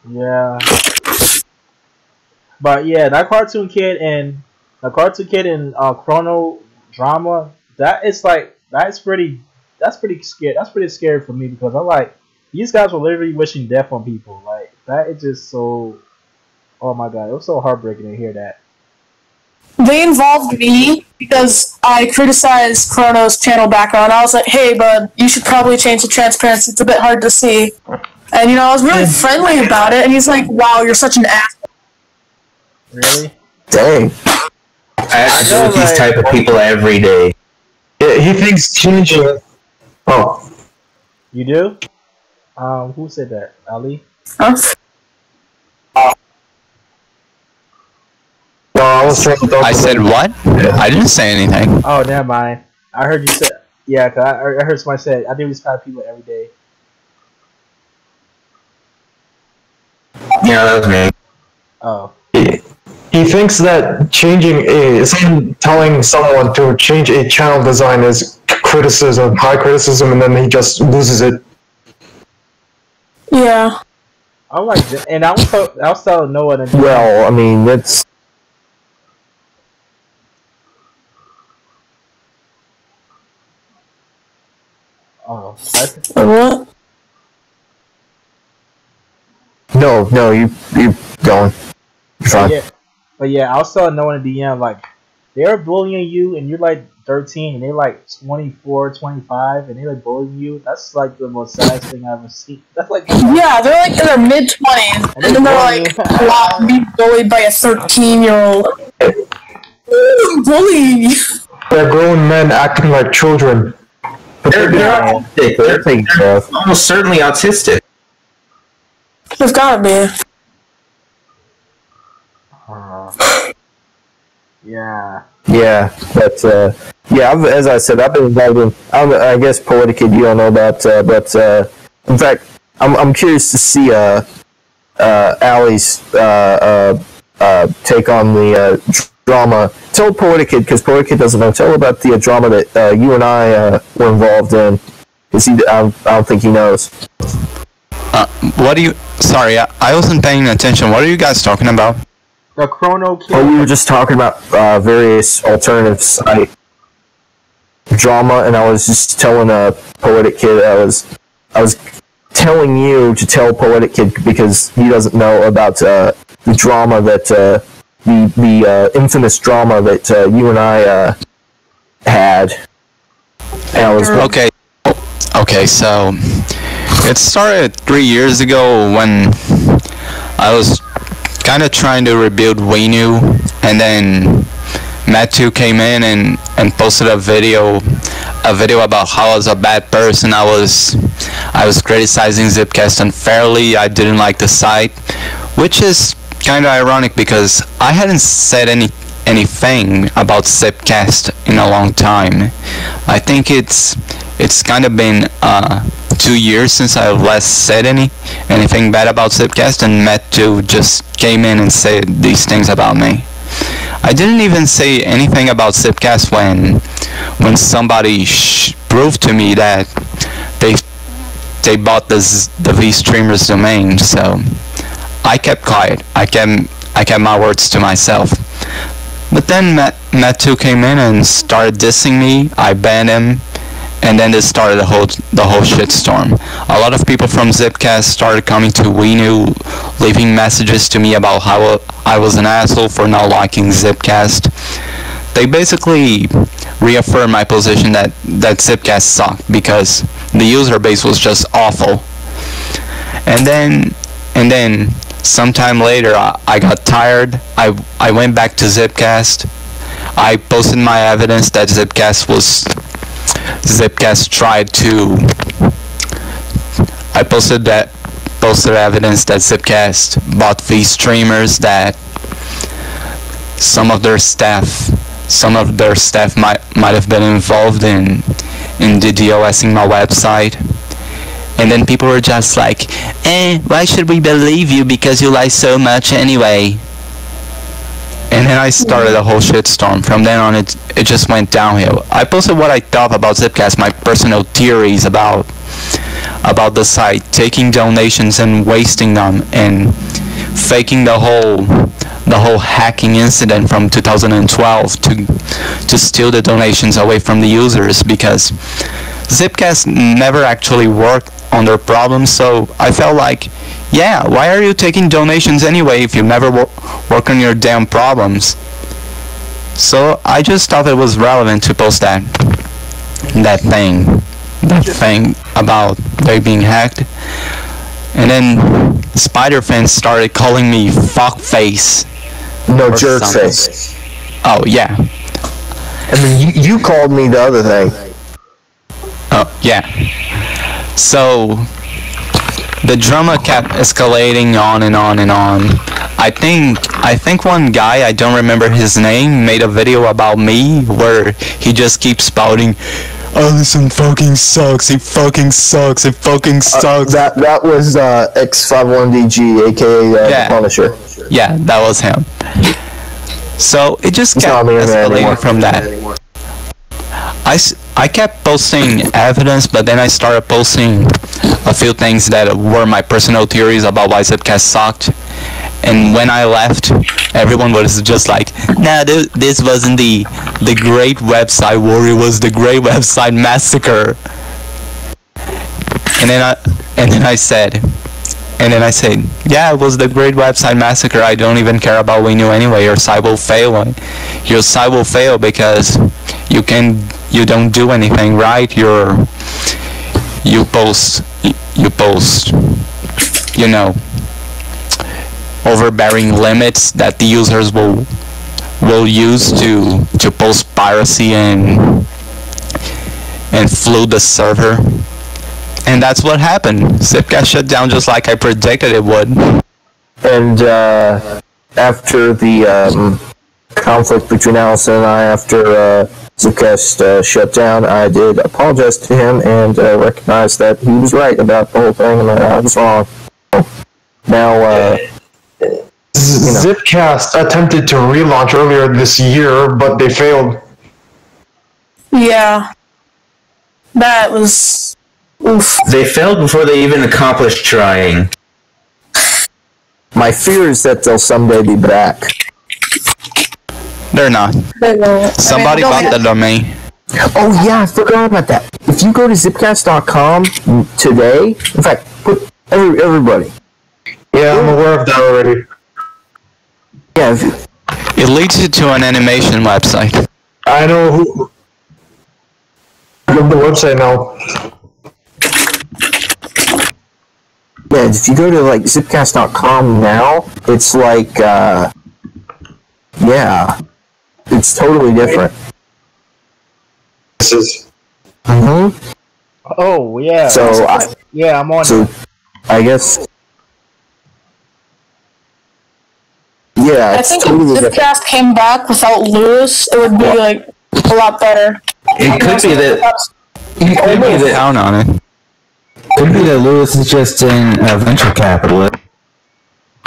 Yeah. But yeah, that Cartoon Kid and Chrono Drama, that's pretty scary. That's pretty scary for me because I'm like, these guys were literally wishing death on people. Like that is just so. Oh my god, it was so heartbreaking to hear that. They involved me because I criticized Chrono's channel background. I was like, hey, bud, you should probably change the transparency. It's a bit hard to see. And, I was really friendly about it. And he's like, wow, you're such an ass. Really? Dang. I have to deal with these type of people every day. Yeah, he thinks changing. Oh. You do? Who said that? Ali? Huh? No, I was trying to I said what? I didn't say anything. Oh, never mind. I heard you say. Yeah, cause I heard somebody say I deal with these kind of people every day. Yeah, that was me. Oh. He thinks that changing telling someone to change a channel design is criticism, high criticism, and then he just loses it. Yeah. I'm like, and I was telling Noah that. Well, I mean, that's... Oh. What? No, you going. You're fine. But yeah, I was telling Noah in the DM, like, they're bullying you and you're like 13 and they're like 24, 25 and they're like bullying you. That's like the most saddest thing I've ever seen. That's like... Yeah, they're like in their mid-20s. And then they're like, wow, being bullied by a 13-year-old. Bullying! They're grown men acting like children. They're autistic. They're taking care of. Almost certainly autistic. There's gotta be. Yeah. Yeah, but yeah, as I said, I've been involved in. I guess Poetickid you don't know about, but in fact, I'm curious to see Allie's take on the drama. Tell Poetickid, because Poetickid doesn't know. Tell about the drama that you and I were involved in. Because I don't think he knows. What do you... Sorry, I wasn't paying attention. What are you guys talking about? The Chrono Kid. Oh, we were just talking about various alternative site drama, and I was just telling Poetickid. I was telling you to tell Poetickid because he doesn't know about the drama that the infamous drama that you and I had. And I was Okay, so it started 3 years ago when I was kind of trying to rebuild Wenu, and then Matt2 came in and posted a video about how I was a bad person. I was criticizing Zipcast unfairly. I didn't like the site, which is kind of ironic because I hadn't said anything about Zipcast in a long time. I think it's kind of been 2 years since I last said anything bad about Zipcast, and Matt2 just came in and said these things about me. I didn't even say anything about Zipcast when somebody proved to me that they bought the V streamers domain. So I kept quiet. I kept my words to myself. But then Matt2 came in and started dissing me. I banned him, and then this started the whole shitstorm. A lot of people from Zipcast started coming to WeNew, leaving messages to me about how I was an asshole for not liking Zipcast. They basically reaffirmed my position that Zipcast sucked because the user base was just awful. And then sometime later, I got tired. I went back to Zipcast. I posted my evidence that Zipcast tried to. I posted evidence that Zipcast bought these streamers, that some of their staff might have been involved in DDoSing my website. And then people were just like, why should we believe you because you lie so much anyway? And then I started a whole shitstorm. From then on, it just went downhill. I posted what I thought about Zipcast, my personal theories about the site, taking donations and wasting them, and faking the whole hacking incident from 2012 to steal the donations away from the users, because Zipcast never actually worked on their problems. So I felt like, yeah, why are you taking donations anyway if you never work on your damn problems? So I just thought it was relevant to post that thing about they being hacked. And then Spider fans started calling me fuckface. No, jerkface. Oh yeah. And then you called me the other thing. Oh yeah. So the drama kept escalating on and on and on. I think one guy, I don't remember his name, made a video about me where he just keeps spouting, Allison fucking sucks, he fucking sucks, he fucking sucks. That was X51DG, aka the Punisher. Yeah, that was him. So it just kept escalating from that. I kept posting evidence, but then I started posting a few things that were my personal theories about why Zipcast sucked. And when I left, everyone was just like, nah, this wasn't the great website war, it was the great website massacre. And then I said, yeah, it was the great website massacre. I don't even care about WeNew anyway. Your site will fail. Your site will fail because you don't do anything right. You post, you know, overbearing limits that the users will use to post piracy and flood the server. And that's what happened. Zipcast shut down just like I predicted it would. And after the conflict between Allison and I, after Zipcast shut down, I did apologize to him and recognize that he was right about the whole thing and that I was wrong. Now, Zipcast attempted to relaunch earlier this year, but they failed. Yeah. That was... Oof. They failed before they even accomplished trying. My fear is that they'll someday be back. They're not. They won't. Somebody bought the domain. Oh yeah, I forgot about that. If you go to zipcast.com today, in fact, put everybody. Yeah, I'm aware of that already. Yeah. It leads you to an animation website. I know who. I love the website now. Yeah, if you go to like zipcast.com now, it's like, yeah, it's totally different. This is. Mm-hmm. Oh yeah. So I'm on. So I guess. Yeah, I think if Zipcast came back without Lewis, it would be like a lot better. It could be that. It could be that. Down on it. Could be that Lewis is just in venture capitalist.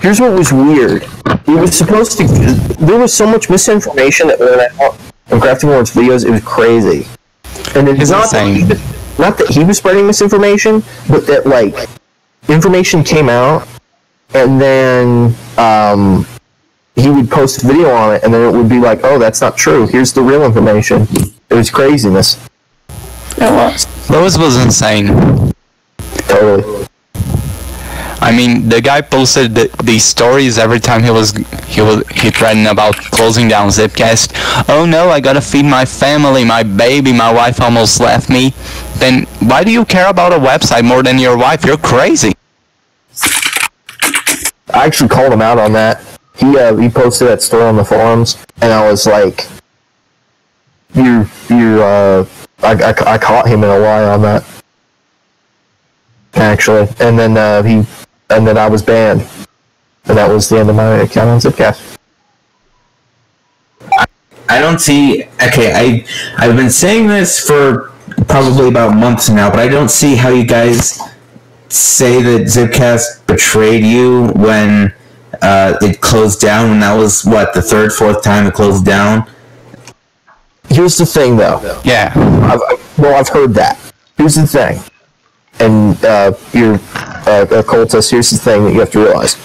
Here's what was weird. He was supposed to. There was so much misinformation that went out on Crafting World's videos. It was crazy. And it's not that he was spreading misinformation, but that like information came out and then he would post a video on it, and then it would be like, oh, that's not true. Here's the real information. It was craziness. It was. Lois was insane. Totally. I mean, the guy posted these stories every time he threatened about closing down Zipcast. Oh no, I gotta feed my family, my baby, my wife almost left me. Then why do you care about a website more than your wife? You're crazy. I actually called him out on that. He posted that story on the forums, and I was like, I caught him in a lie on that. Actually, and then I was banned, and that was the end of my account on Zipcast. I don't see. Okay, I've been saying this for probably about months now, but I don't see how you guys say that Zipcast betrayed you when it closed down. When that was what, the third, fourth time it closed down. Here's the thing, though. Yeah. I've heard that. Here's the thing. And you're a cultist. Here's the thing that you have to realize.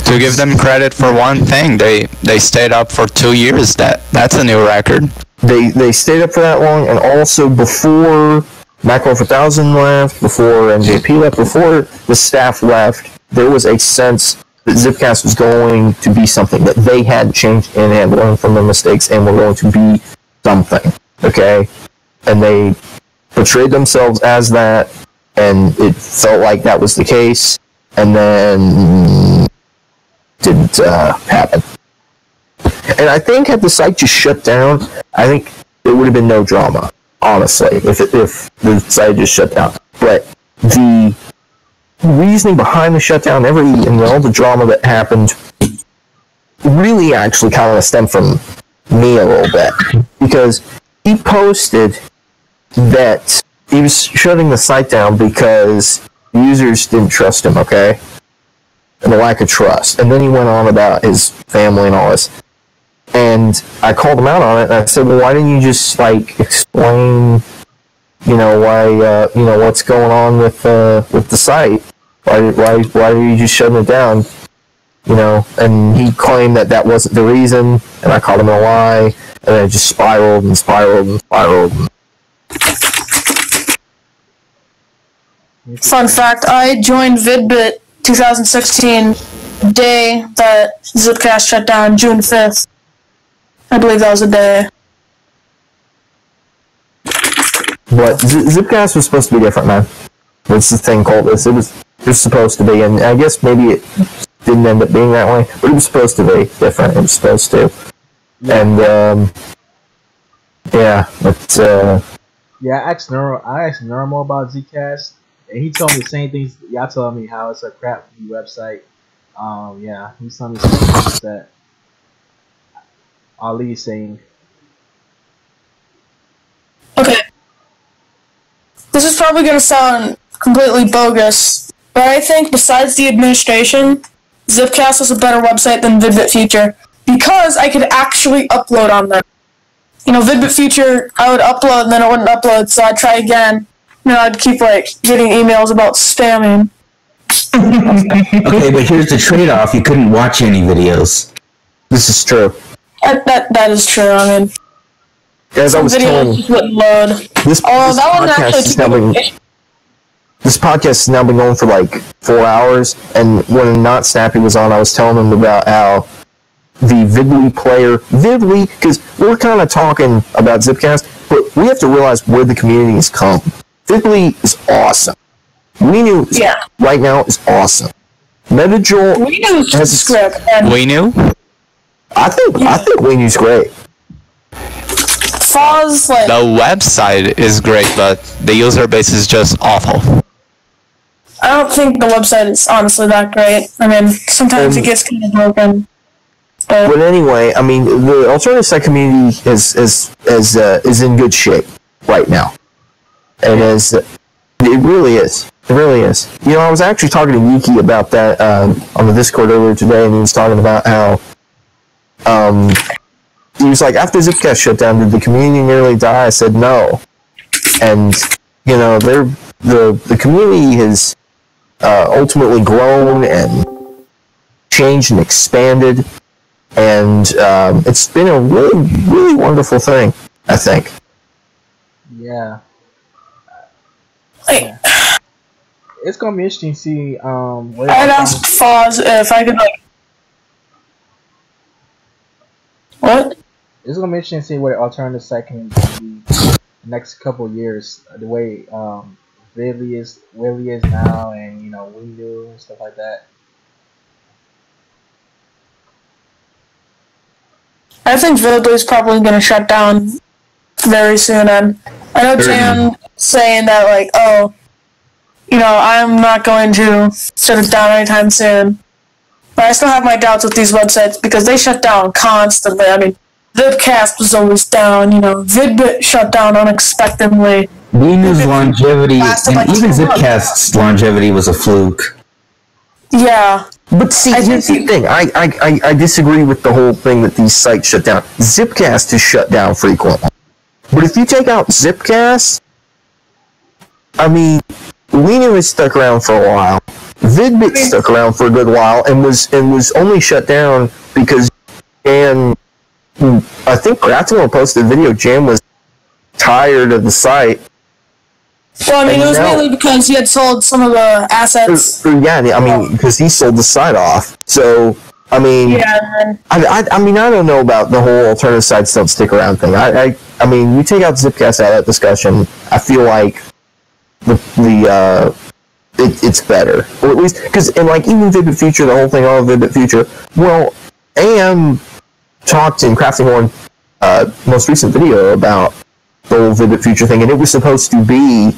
To give them credit for one thing, they stayed up for 2 years. That's a new record. They stayed up for that long, and also before Macro 4000 left, before NJP left, before the staff left, there was a sense that Zipcast was going to be something, that they had changed and had learned from their mistakes and were going to be something. Okay? And they portrayed themselves as that, and it felt like that was the case, and then didn't happen. And I think had the site just shut down, I think there would have been no drama, honestly, if the site just shut down. But the reasoning behind the shutdown, and all the drama that happened, really actually kind of stemmed from me a little bit, because he posted that he was shutting the site down because users didn't trust him, okay? And the lack of trust. And then he went on about his family and all this. And I called him out on it, and I said, well, why didn't you just, explain, why, what's going on with the site? Why are you just shutting it down? And he claimed that wasn't the reason, and I called him a lie, and then it just spiraled and spiraled and spiraled. Fun fact, I joined Vidbit 2016, the day that Zipcast shut down, June 5th. I believe that was the day. But Zipcast was supposed to be different, man. It's the thing called this. It was supposed to be, and I guess maybe it didn't end up being that way, but it was supposed to be different. It was supposed to. Yeah. And, yeah, it's, Yeah, I asked Normal about Zcast, and he told me the same things y'all told me, how it's a crap website. Yeah, he's telling me some things that Ali's saying. Okay. This is probably going to sound completely bogus, but I think besides the administration, Zipcast is a better website than Vidbit Future, because I could actually upload on there. Vidbit Future, I would upload and then it wouldn't upload, so I'd try again. I'd keep, getting emails about spamming. Okay, but here's the trade-off. You couldn't watch any videos. this is true. That is true, I mean... As I was telling, this podcast has now been going for 4 hours, and when Not Snappy was on, I was telling him about how the Vidlii player, because we're kind of talking about Zipcast, but we have to realize where the community has come. Vidlii is awesome. We knew right now is awesome. Metajoule has a script. We knew? I think we knew's great. The website is great, but the user base is just awful. I don't think the website is honestly that great. I mean, sometimes it gets kind of broken. But anyway, I mean, the alternative site community is in good shape right now. And it really is. It really is. I was actually talking to Yuki about that on the Discord earlier today, and he was talking about how he was like, after Zipcast shut down, did the community nearly die? I said no. And, the community has ultimately grown and changed and expanded, and it's been a really, really wonderful thing, I think. Yeah. Wait. Yeah. It's gonna be interesting to see. I'd asked Foz if I could like. What? It's gonna be interesting to see what alternative site can be the next couple of years. The way Vidlii is now, and Windu and stuff like that. I think Vidlii is probably going to shut down very soon, and I know Jan saying that like, oh, I'm not going to shut it down anytime soon. But I still have my doubts with these websites because they shut down constantly. I mean, Vidcast was always down, Vidbit shut down unexpectedly. Winu's longevity, lasted, and like, even 2 months. Zipcast's longevity was a fluke. Yeah. But see, here's the thing. I disagree with the whole thing that these sites shut down. Zipcast is shut down frequently. But if you take out Zipcast, I mean, Winu has stuck around for a while. Vidbit stuck around for a good while and was only shut down because Jan, I think Gratzmore posted a video, Jan was tired of the site. Well, I mean, it was mainly because he had sold some of the assets. Yeah, I mean, because he sold the site off. So, I mean, yeah. I mean, I don't know about the whole alternative sites don't stick around thing. I mean, you take out Zipcast out of that discussion, I feel like it's better, or at least because like even Vidbit Future, the whole thing, all of Vidbit Future. Well, AM talked in Crafting Horn most recent video about the whole Vidbit Future thing, and it was supposed to be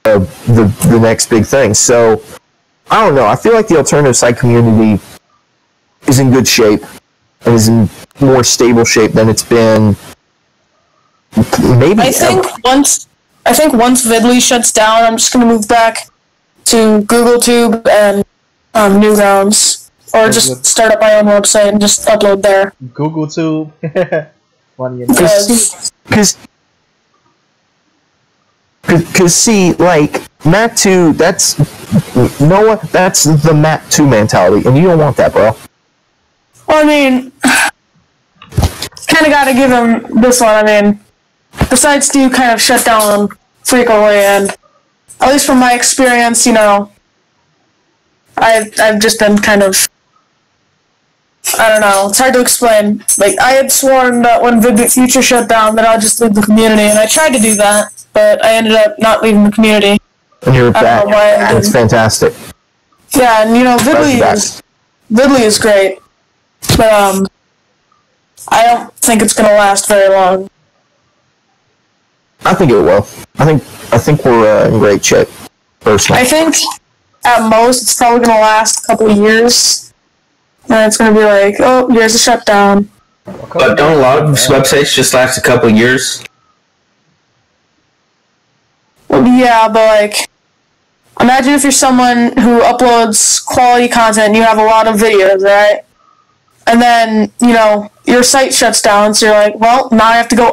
the next big thing. So I don't know. I feel like the alternative site community is in good shape and is in more stable shape than it's been. Maybe I think once Vidlii shuts down, I'm just gonna move back to GoogleTube and Newgrounds, or just start up my own website and just upload there. GoogleTube. Funny enough. Because see, like, Mac 2, that's the Mac 2 mentality, and you don't want that, bro. Well, I mean, kind of got to give him this one. I mean, the sites do kind of shut down frequently, and at least from my experience, I've just been kind of, I don't know, it's hard to explain. Like, I had sworn that when Vidbit Future shut down that I'd just leave the community, and I tried to do that, but I ended up not leaving the community. And you're back. That's fantastic. Yeah, and Vidlii is great, but I don't think it's gonna last very long. I think it will. I think we're in great shape, personally. I think at most it's probably gonna last a couple of years, and it's gonna be like, oh, here's a shutdown. But don't a lot of websites just last a couple of years? Well, yeah, but like, imagine if you're someone who uploads quality content and you have a lot of videos, right? And then, your site shuts down, so you're like, well, now I have to go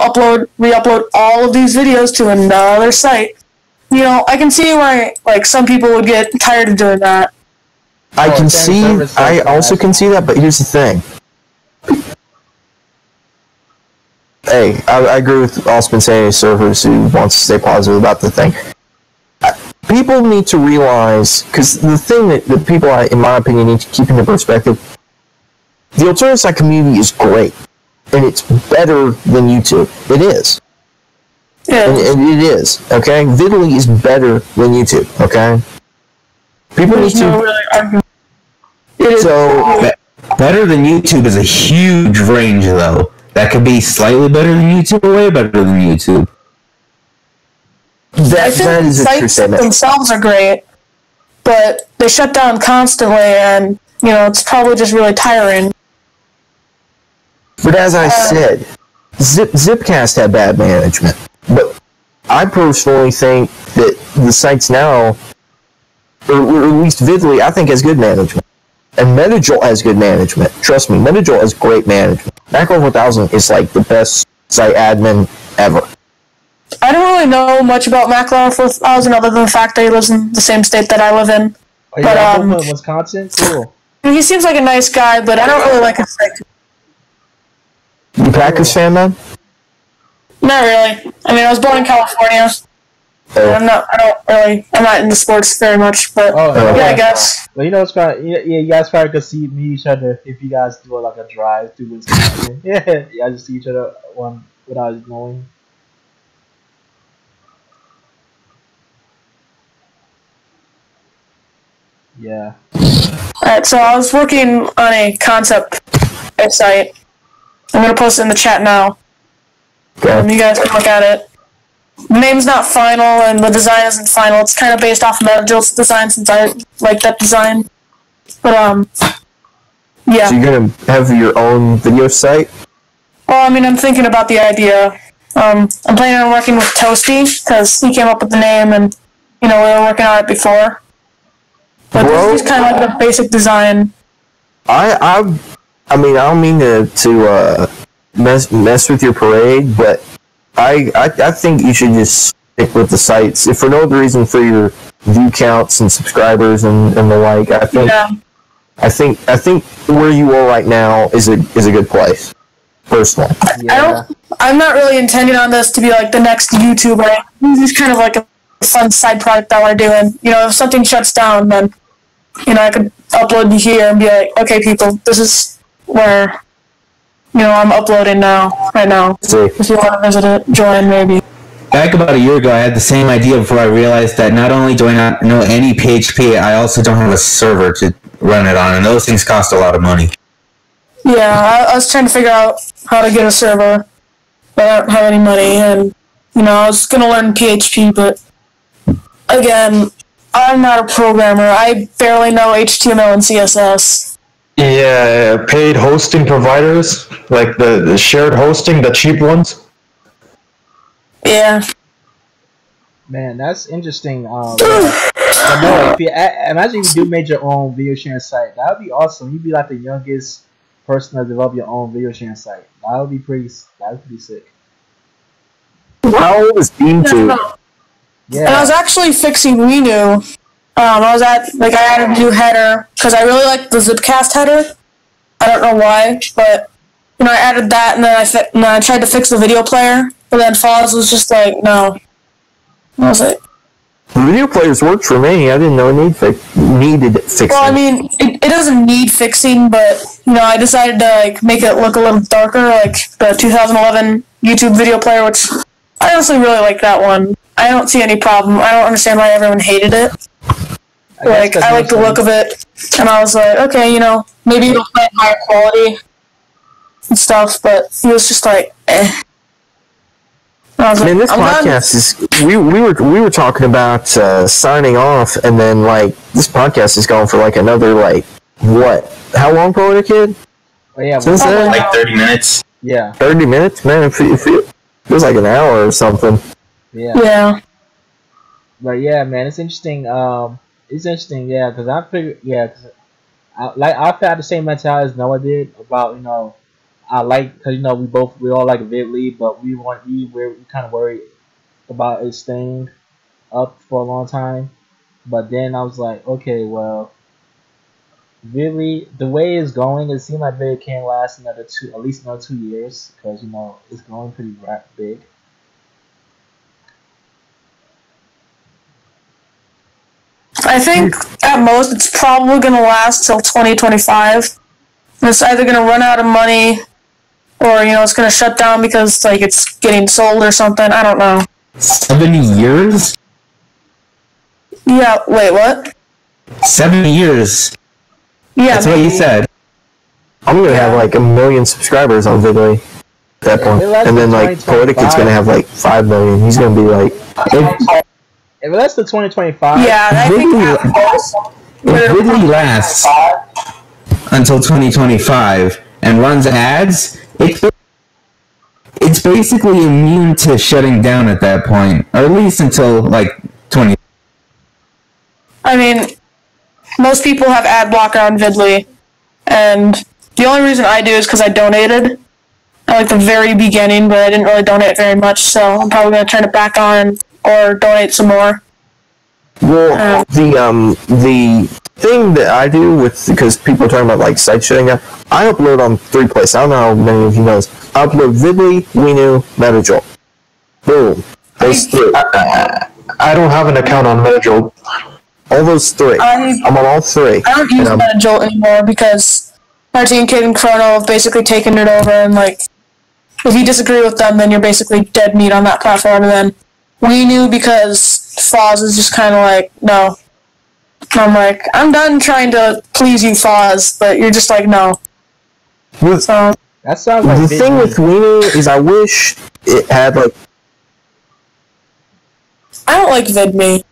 re-upload all of these videos to another site. I can see why, like, some people would get tired of doing that. I also can see that, but here's the thing. Hey, I agree with Austin saying servers who wants to stay positive about the thing. People need to realize, because the thing that people, in my opinion, need to keep into perspective, the alternative site community is great, and it's better than YouTube. It is. Yeah. And it is, okay? Vidlii is better than YouTube, okay? People need to... So, better than YouTube is a huge range, though. That could be slightly better than YouTube or way better than YouTube. I think the sites themselves are great, but they shut down constantly, and, it's probably just really tiring. But as I said, Zipcast had bad management. But I personally think that the sites now, or at least Vidlii, I think has good management. And Metajoule has good management. Trust me, Metajoule has great management. Macro 4000 is like the best site admin ever. I don't really know much about Macro 4000 other than the fact that he lives in the same state that I live in. Are you But, guys both from Wisconsin? Cool. he seems like a nice guy, but I don't really like his like. You Packers fan, man? Not really. I mean, I was born in California. I'm not into sports very much, but yeah, I guess. Well, you know, it's probably, yeah, you guys probably could see meet each other if you guys do like a drive through Wisconsin. Yeah, you guys just see each other one without knowing. Yeah. Alright, so I was working on a concept site. I'm gonna post it in the chat now. Okay. You guys can look at it. The name's not final, and the design isn't final. It's kind of based off Metal's design, since I like that design. But, yeah. So you're gonna have your own video site? Well, I mean, I'm thinking about the idea. I'm planning on working with Toasty, because he came up with the name, and, you know, we were working on it before. But this is kind of like the basic design. I mean, I don't mean to mess with your parade, but I think you should just stick with the sites. If for no other reason for your view counts and subscribers and the like, I think where you are right now is a good place. Personally. Yeah. I'm not really intending on this to be like the next YouTuber. It's just kind of like a fun side project that we're doing. You know, if something shuts down, then, you know, I could upload to here and be like, okay, people, this is where, you know, I'm uploading right now. If you want to visit it, join maybe. Back about a year ago, I had the same idea before I realized that not only do I not know any PHP, I also don't have a server to run it on, and those things cost a lot of money. Yeah, I was trying to figure out how to get a server, but I don't have any money, and, you know, I was going to learn PHP, but, again, I'm not a programmer. I barely know HTML and CSS. Yeah, paid hosting providers, like the shared hosting, the cheap ones. Yeah. Man, that's interesting. But no, if you imagine if you made your own video sharing site, that would be awesome. You'd be like the youngest person to develop your own video sharing site. That would be pretty sick. How old is BeamTube? Yeah. And I was actually fixing Renew. I added a new header, because I really like the Zipcast header. I don't know why, but, you know, I added that, and then I tried to fix the video player, but then Foz was just like, no. I was like... The video players worked for me. I didn't know it needed fixing. Well, I mean, it doesn't need fixing, but, you know, I decided to, like, make it look a little darker, like the 2011 YouTube video player, which I honestly really like that one. I don't see any problem. I don't understand why everyone hated it. I like the look of it, and I was like, okay, you know, maybe it'll play higher quality and stuff, but he was just like, eh. Man, this podcast is we were talking about signing off, and then like this podcast is going for like another like what? How long, Poetickid? Oh yeah, since then? Like 30 minutes. Yeah. 30 minutes, man. It feels like an hour or something. Yeah. Yeah. But yeah, man, it's interesting. It's interesting, yeah, because I figured, yeah, cause I've had the same mentality as Noah did about, you know, because, you know, we all like Vidlii, but we kind of worried about it staying up for a long time. But then I was like, okay, well, Vidlii, the way it's going, it seems like Vidlii can last at least another 2 years, because, you know, it's going pretty big. I think at most it's probably going to last till 2025. It's either going to run out of money, or, you know, it's going to shut down because, like, it's getting sold or something. I don't know. 70 years? Yeah, wait, what? 7 years. Yeah. That's what you said. I'm gonna have like 1 million subscribers on Vidlii at that point, and then like Poetickid's gonna have like 5 million. He's gonna be like, if that's the 2025. Yeah, I think if Vidlii lasts until 2025 and runs ads, it's basically immune to shutting down at that point, or at least until like 20. I mean, most people have ad blocker on Vidlii, and the only reason I do is because I donated at like the very beginning, but I didn't really donate very much, so I'm probably gonna turn it back on or donate some more. well, the thing that I do with, because people are talking about like site shutting down, I upload on 3 places. I don't know how many of you know this. I upload Vidlii, Winu, Metajolt. Boom. Those 3. I don't have an account on Metajolt. All those 3. I'm on all 3. I don't use Metajolt anymore because Martin Kid and Chrono have basically taken it over, and like, if you disagree with them, then you're basically dead meat on that platform. And then we knew because Foz is just kind of like, no. And I'm like, I'm done trying to please you, Foz, but you're just like, no. So That sounds like the thing with Winu is I wish it had like... I don't like VidMe.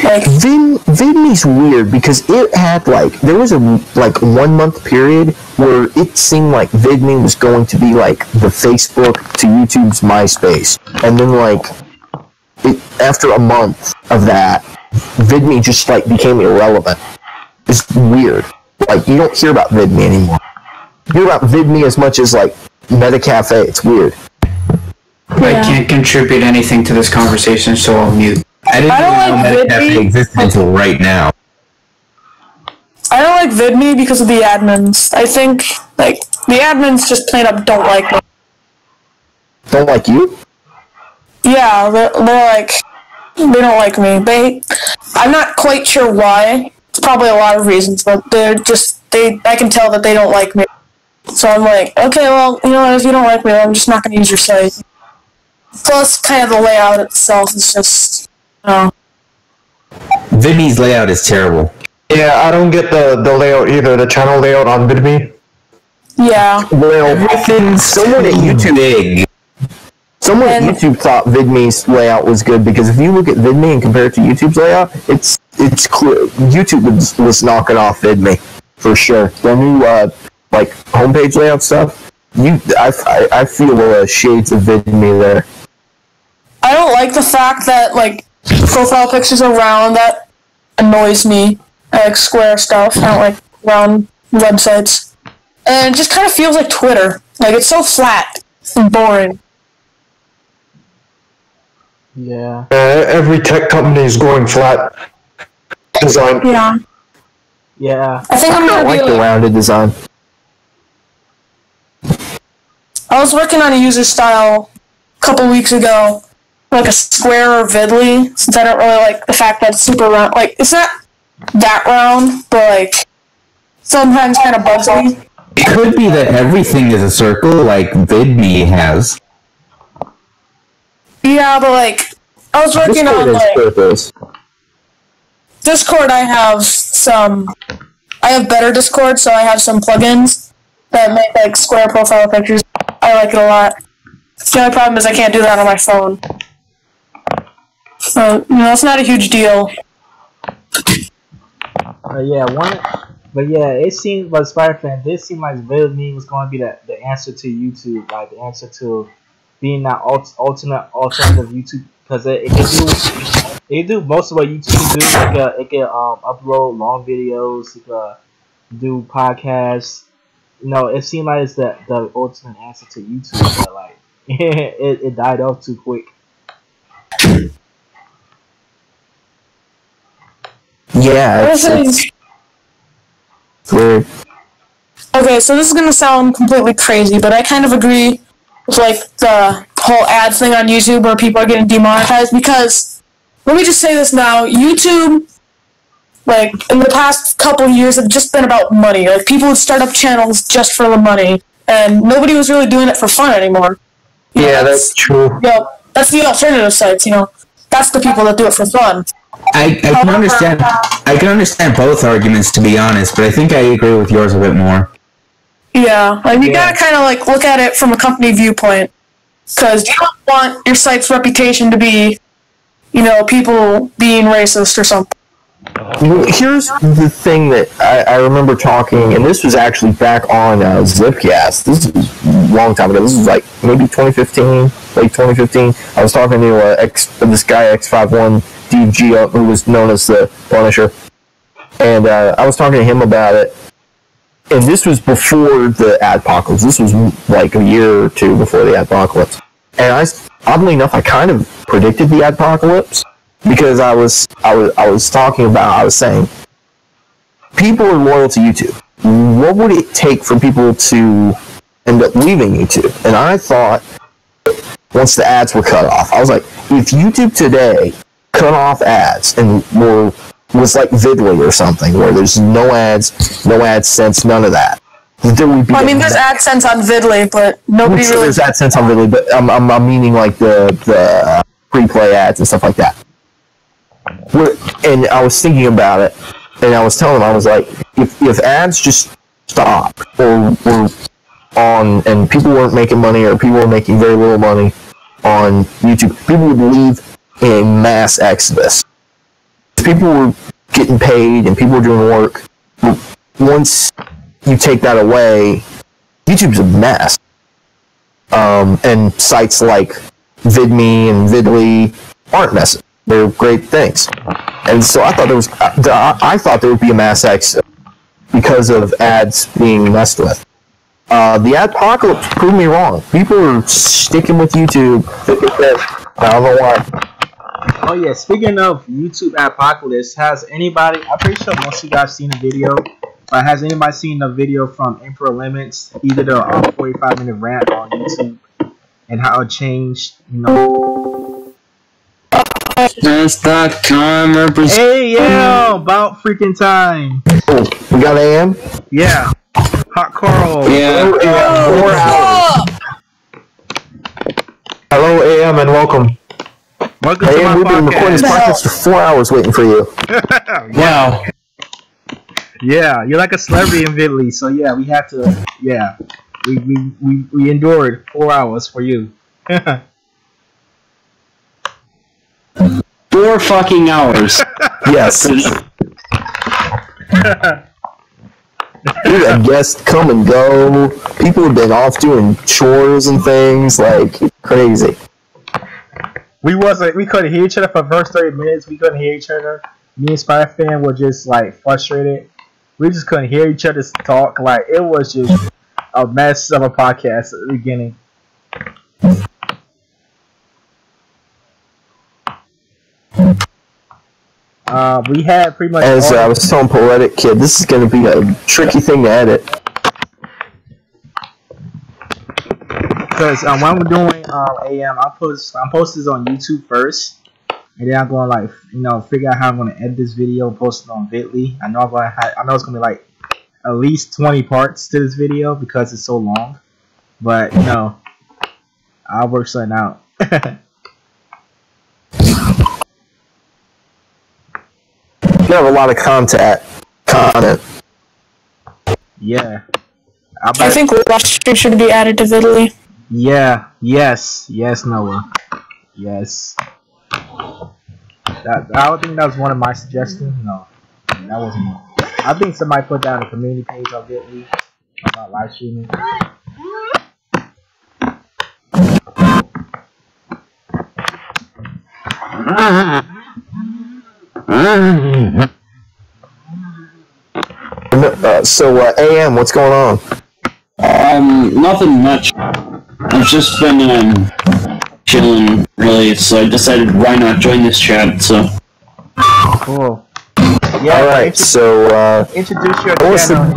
Like, VidMe's weird because it had like, there was a like 1 month period where it seemed like VidMe was going to be like the Facebook to YouTube's MySpace, and then like after a month of that, VidMe just like became irrelevant. It's weird. Like, you don't hear about VidMe anymore. You hear about VidMe as much as like MetaCafe. It's weird. I can't contribute anything to this conversation, so I'll mute. I didn't I don't even know like MetaCafe Vidlii. existed until right now. I don't like VidMe because of the admins. I think, like, the admins just plain up don't like me. Don't like you? Yeah, they're like, they don't like me. I'm not quite sure why. It's probably a lot of reasons, but they're just, I can tell that they don't like me. So I'm like, okay, well, you know what, if you don't like me, I'm just not going to use your site. Plus, kind of the layout itself is just, Vidme's layout is terrible. Yeah, I don't get the layout either, the channel layout on VidMe. yeah. Well, Everything's someone at YouTube big. Someone at YouTube thought VidMe's layout was good, because if you look at VidMe and compare it to YouTube's layout, it's clear YouTube was knocking off VidMe for sure. The new like homepage layout stuff, I feel shades of VidMe there. I don't like the fact that, like, profile pictures are round. That annoys me. I like square stuff. I don't like round websites. And it just kind of feels like Twitter. Like, it's so flat and boring. Yeah. Every tech company is going flat design. Yeah. Yeah. I think I'm I gonna like be the like, rounded design. I was working on a user style a couple weeks ago, like a square or Vidlii, since I don't really like the fact that it's super round. Like, it's not that round, but, like, sometimes kind of bugs me. It could be that everything is a circle, like VidMe has. Yeah, but, like, I was working on, like, Discord. I have better Discord, so I have some plugins that make, like, square profile pictures. I like it a lot. The only problem is I can't do that on my phone. So, you know, it's not a huge deal. But yeah, it seemed like Spider-Fan did seem like VidMe was going to be the answer to YouTube, like the answer to being that alternative YouTube, because it can do most of what YouTube can do. It can upload long videos, it can do podcasts. You know, it seemed like it's the ultimate answer to YouTube, but like it died off too quick. Yeah, it's weird. Okay, so this is gonna sound completely crazy, but I kind of agree with, like, the whole ad thing on YouTube where people are getting demonetized, because, let me just say this now, YouTube, like, in the past couple years have just been about money. Like, people would start up channels just for the money, and nobody was really doing it for fun anymore. You Yeah, know, that's true. You know, that's the alternative sites, you know. That's the people that do it for fun. I can understand both arguments, to be honest, but I think I agree with yours a bit more. Yeah, like, you gotta kind of, like, look at it from a company viewpoint. Because you don't want your site's reputation to be, you know, people being racist or something. Here's the thing that I remember talking, and this was actually back on Zipcast. This is a long time ago. This was like maybe 2015, late 2015. I was talking to this guy X51 DG, who was known as the Punisher, and I was talking to him about it. And this was before the adpocalypse. This was like a year or two before the adpocalypse. And oddly enough, I kind of predicted the adpocalypse, because I was saying people are loyal to YouTube. What would it take for people to end up leaving YouTube? And I thought, once the ads were cut off, I was like, if YouTube today cut off ads and was like Vidlii or something, where there's no ads, no AdSense, none of that. There would be there's AdSense on Vidlii, but nobody really... There's AdSense on Vidlii, but I'm meaning like the pre-play ads and stuff like that. And I was thinking about it, and I was telling them, I was like, if ads just stopped, or on, and people weren't making money, or people were making very little money on YouTube, people would leave in a mass exodus. People were getting paid, and people were doing work. Once you take that away, YouTube's a mess. And sites like VidMe and Vidlii aren't messes. They're great things. And so I thought there would be a mass exodus because of ads being messed with. The adpocalypse proved me wrong. People are sticking with YouTube. I don't know why. Oh yeah, speaking of YouTube apocalypse, has anybody, I'm pretty sure most of you guys seen the video, but has anybody seen the video from Emperor Limits, either the 45-minute rant on YouTube, and how it changed, you know? That's that time. Hey, yeah, about freaking time. Oh, we got AM? Yeah. Hot Carl. Yeah. 4 hours. Hello, AM, and welcome. Welcome AM, to my we've been recording this podcast for 4 hours waiting for you. Wow. Yeah, you're like a celebrity in Vidlii, so yeah, we have to, yeah. We endured 4 hours for you. 4 fucking hours. Yes. We had guests come and go. People have been off doing chores and things, like crazy. We couldn't hear each other for the first 30 minutes. We couldn't hear each other. Me and Spider-Fan were just like frustrated. We just couldn't hear each other talk. Like, it was just a mess of a podcast at the beginning. We had pretty much. As I was telling Poetickid, this is going to be a tricky thing to edit. Because when we're doing AM, I'm post this on YouTube first, and then I'm going to figure out how I'm going to edit this video and post it on Vidlii. I know it's going to be like at least 20 parts to this video because it's so long, but I'll work something out. You have a lot of content. Yeah. I think live stream should be added to Vidlii. Yeah. Yes, Noah. Yes. I don't think that was one of my suggestions. No, that wasn't one. I think somebody put that on the community page on Vidlii about live streaming. So, AM, what's going on? Nothing much. I've just been chilling, really. So I decided why not join this chat. So. Cool. Yeah. All right. So, introduce your what's channel.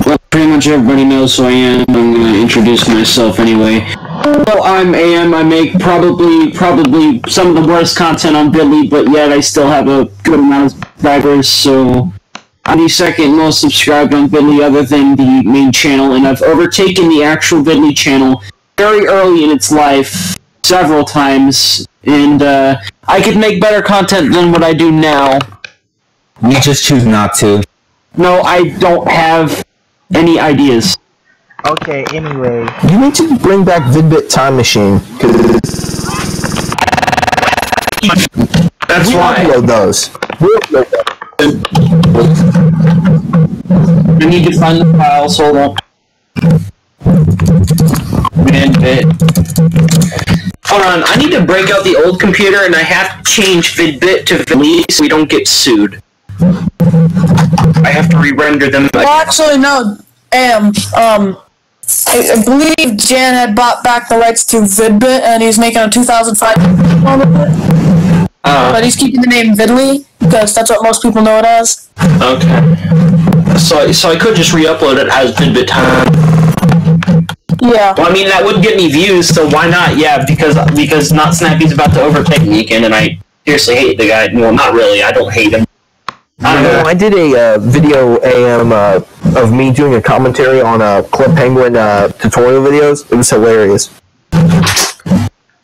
Well, pretty much everybody knows who I am. I'm going to introduce myself anyway. Well, I'm AM. I make probably some of the worst content on Vidlii, but yet I still have a good amount of subscribers, so I'm the second most subscribed on Vidlii other than the main channel, and I've overtaken the actual Vidlii channel very early in its life, several times, and I could make better content than what I do now. You just choose not to. No, I don't have any ideas. Okay, anyway. You need to bring back Vidbit Time Machine. That's we why. upload those. I need to find the files, hold on. Vidbit. Hold on, I need to break out the old computer and I have to change Vidbit to Vidlii so we don't get sued. I have to re-render them. Well, actually, no. I believe Jan had bought back the rights to Vidbit, and he's making a 2005 one with it. But he's keeping the name Vidlii because that's what most people know it as. Okay. So I could just re-upload it as Vidbit time. Yeah. Well, I mean, that would get me views, so why not? Yeah, because Not Snappy's about to overtake Meekin, and I seriously hate the guy. Well, not really. I don't hate him. I did a video of me doing a commentary on Club Penguin tutorial videos. It was hilarious.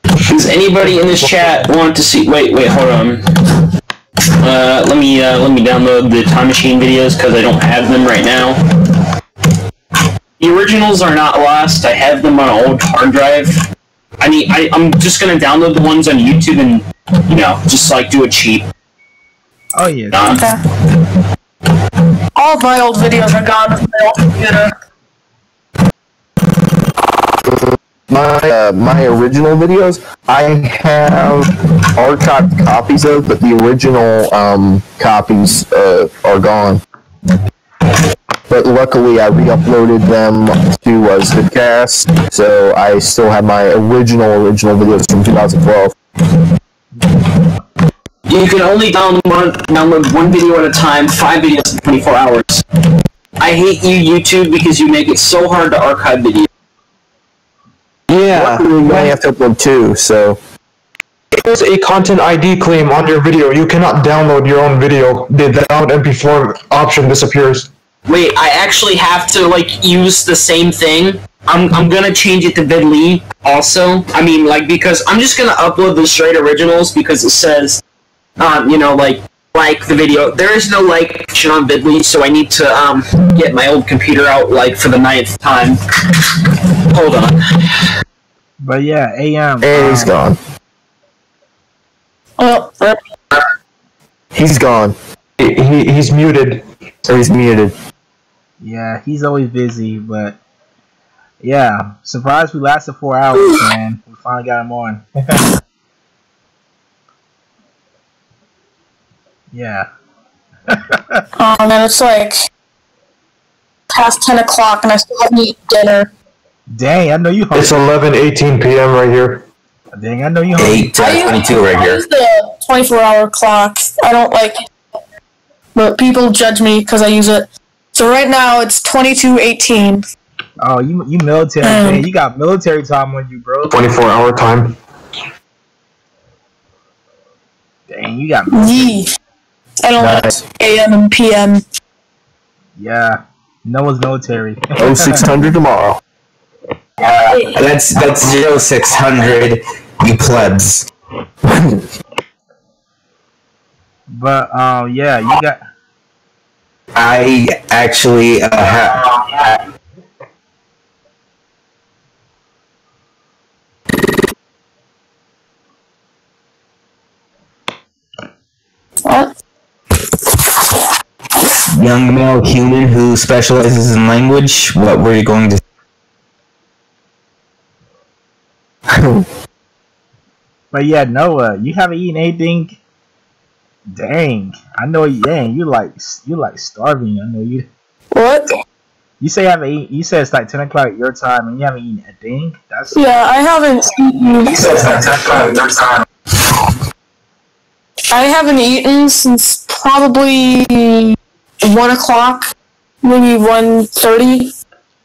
Does anybody in this chat want to see? Wait, hold on. Let me download the Time Machine videos because I don't have them right now. The originals are not lost. I have them on an old hard drive. I'm just gonna download the ones on YouTube and just like do it cheap. Oh yeah. Okay. All of my old videos are gone from my old computer. My original videos, I have archived copies of, but the original copies are gone. But luckily, I re-uploaded them to Zipcast, so I still have my original videos from 2012. You can only download one video at a time, 5 videos in 24 hours. I hate you, YouTube, because you make it so hard to archive videos. Yeah. You only have to upload 2, so... There's a content ID claim on your video. You cannot download your own video. The download MP4 option disappears. Wait, I actually have to, use the same thing? I'm gonna change it to Vidlii also. I mean, because I'm just gonna upload the straight originals because it says, like the video. There is no option on Vidlii, so I need to, get my old computer out, for the 9th time. Hold on. But yeah, AM. And he's gone. Oh, He's gone. He's muted. Or he's muted. Yeah, he's always busy, but yeah, surprised we lasted 4 hours, man. We finally got him on. Yeah. oh man, it's past 10 o'clock and I still haven't eaten dinner. Dang, I know you It's 11:18 p.m. right here. Dang, I know you hungry. 8:22 right I here. use the 24-hour clock. I don't like it, but people judge me because I use it. So right now it's 22:18. Oh, you military, man. You got military time on you, bro. 24-hour time. Dang, you got Yee. I don't like AM and PM. Yeah, Noah's military. 0600 tomorrow. That's 0600, you plebs. But yeah, you got. I actually have. What? Young male human who specializes in language. What were you going to? But yeah, Noah, you haven't eaten anything. Dang, I know. Dang, you like starving. I know you. What? You say you haven't eaten. You said it's like 10 o'clock your time, and you haven't eaten a thing. That's Yeah, I haven't eaten. I haven't eaten since probably 1 o'clock, maybe 1:30.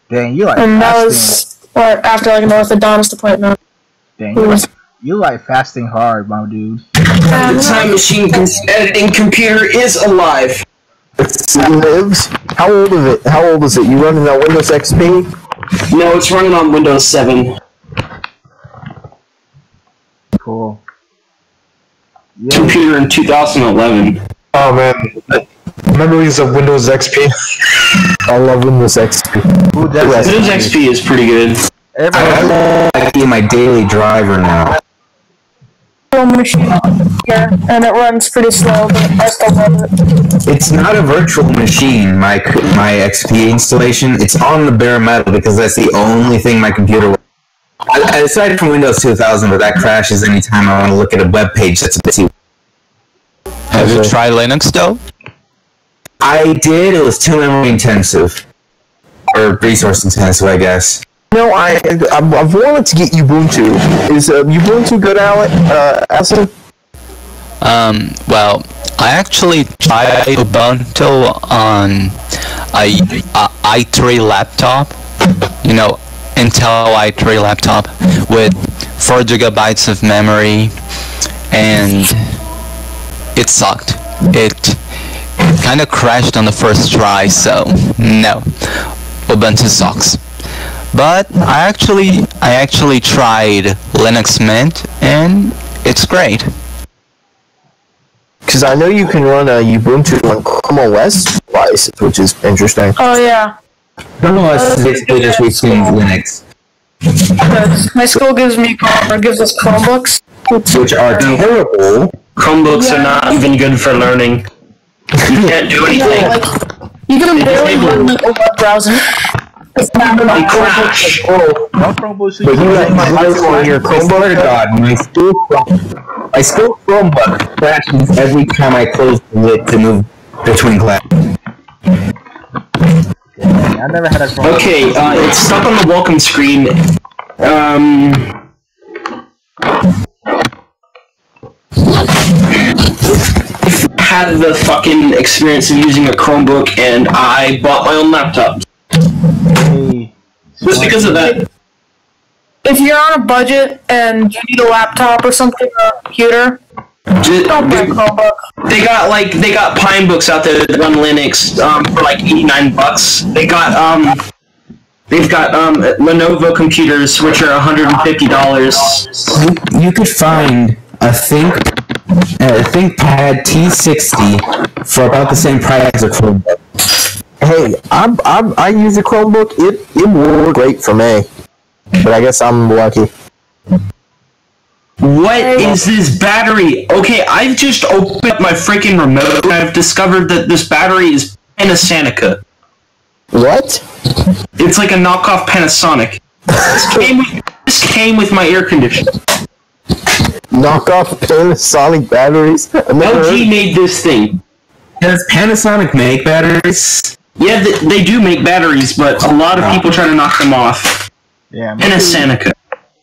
Dang, you like And that fasting. was after an orthodontist appointment. Dang, you like fasting hard, my dude. The Time Machine editing computer is alive. It lives. How old is it? You running on Windows XP? No, it's running on Windows 7. Cool. Yeah. Computer in 2011. Oh man, memories of Windows XP. I love Windows XP. Who does Windows XP is pretty good. I be my daily driver now. Machine here, and it runs pretty slow, but I still love it. It's not a virtual machine, my XP installation. It's on the bare metal because that's the only thing my computer. Aside from Windows 2000, but that crashes anytime I want to look at a web page that's a bit too. Have you tried Linux though? I did. It was too memory intensive, or resource intensive, I guess. No, I've wanted to get Ubuntu. Is Ubuntu good, Allison? Well, I actually tried Ubuntu on a i3 laptop, you know, Intel i3 laptop with 4 gigabytes of memory, and it sucked. It kind of crashed on the first try, so no, Ubuntu sucks. But I actually tried Linux Mint, and it's great. Because I know you can run a Ubuntu on Chrome OS devices, which is interesting. Oh yeah. Chrome OS is basically just repeating Linux, My school gives us Chromebooks. which are terrible. Chromebooks are not even good for learning. You can't do anything. Like, you can barely run the web browser. It's not They crash. No Chromebooks. But you got my on your I swear to Chromebook. God, my school Chromebook crashes every time I close the lid to move between classes. I never had a Chromebook. Okay, it's stuck on the welcome screen. I had the fucking experience of using a Chromebook, and I bought my own laptop. Hey, Just because of that. If you're on a budget and you need a laptop or something or a computer, don't buy a Chromebook. They got Pine Books out there that run Linux for like $89. They've got Lenovo computers which are $150. You could find a ThinkPad T60 for about the same price as a Chromebook. Hey, I use a Chromebook. It worked great for me, but I guess I'm lucky. What is this battery? Okay, I've just opened up my freaking remote and I've discovered that this battery is Panasonic. What? It's like a knockoff Panasonic. This came with my air conditioner. Knock off Panasonic batteries? LG made this thing. Does Panasonic make batteries? Yeah, they do make batteries, but a lot of people try to knock them off. yeah, Panasonic.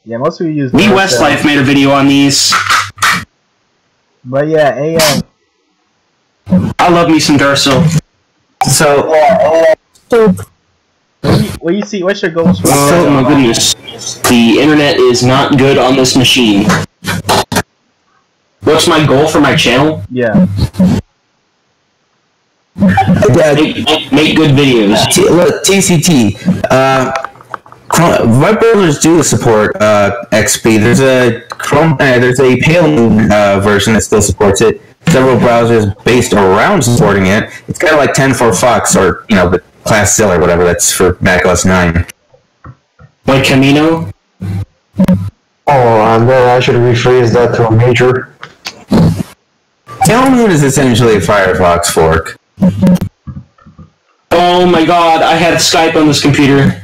yeah, most people use. Me Duracell. Westlife made a video on these. But yeah, I love me some Duracell. So, what you see? What's your goals for? Oh my goodness. The internet is not good on this machine. What's my goal for my channel? Yeah. Make good videos. look, TCT. Web browsers do support XP. There's a there's a Pale Moon version that still supports it. Several browsers based around supporting it. It's kind of like 10.4 or the ClassZilla or whatever. That's for Mac OS 9. Like Camino? Oh, and then I should rephrase that to a major. Pale Moon is essentially a Firefox fork. Oh my god, I had Skype on this computer.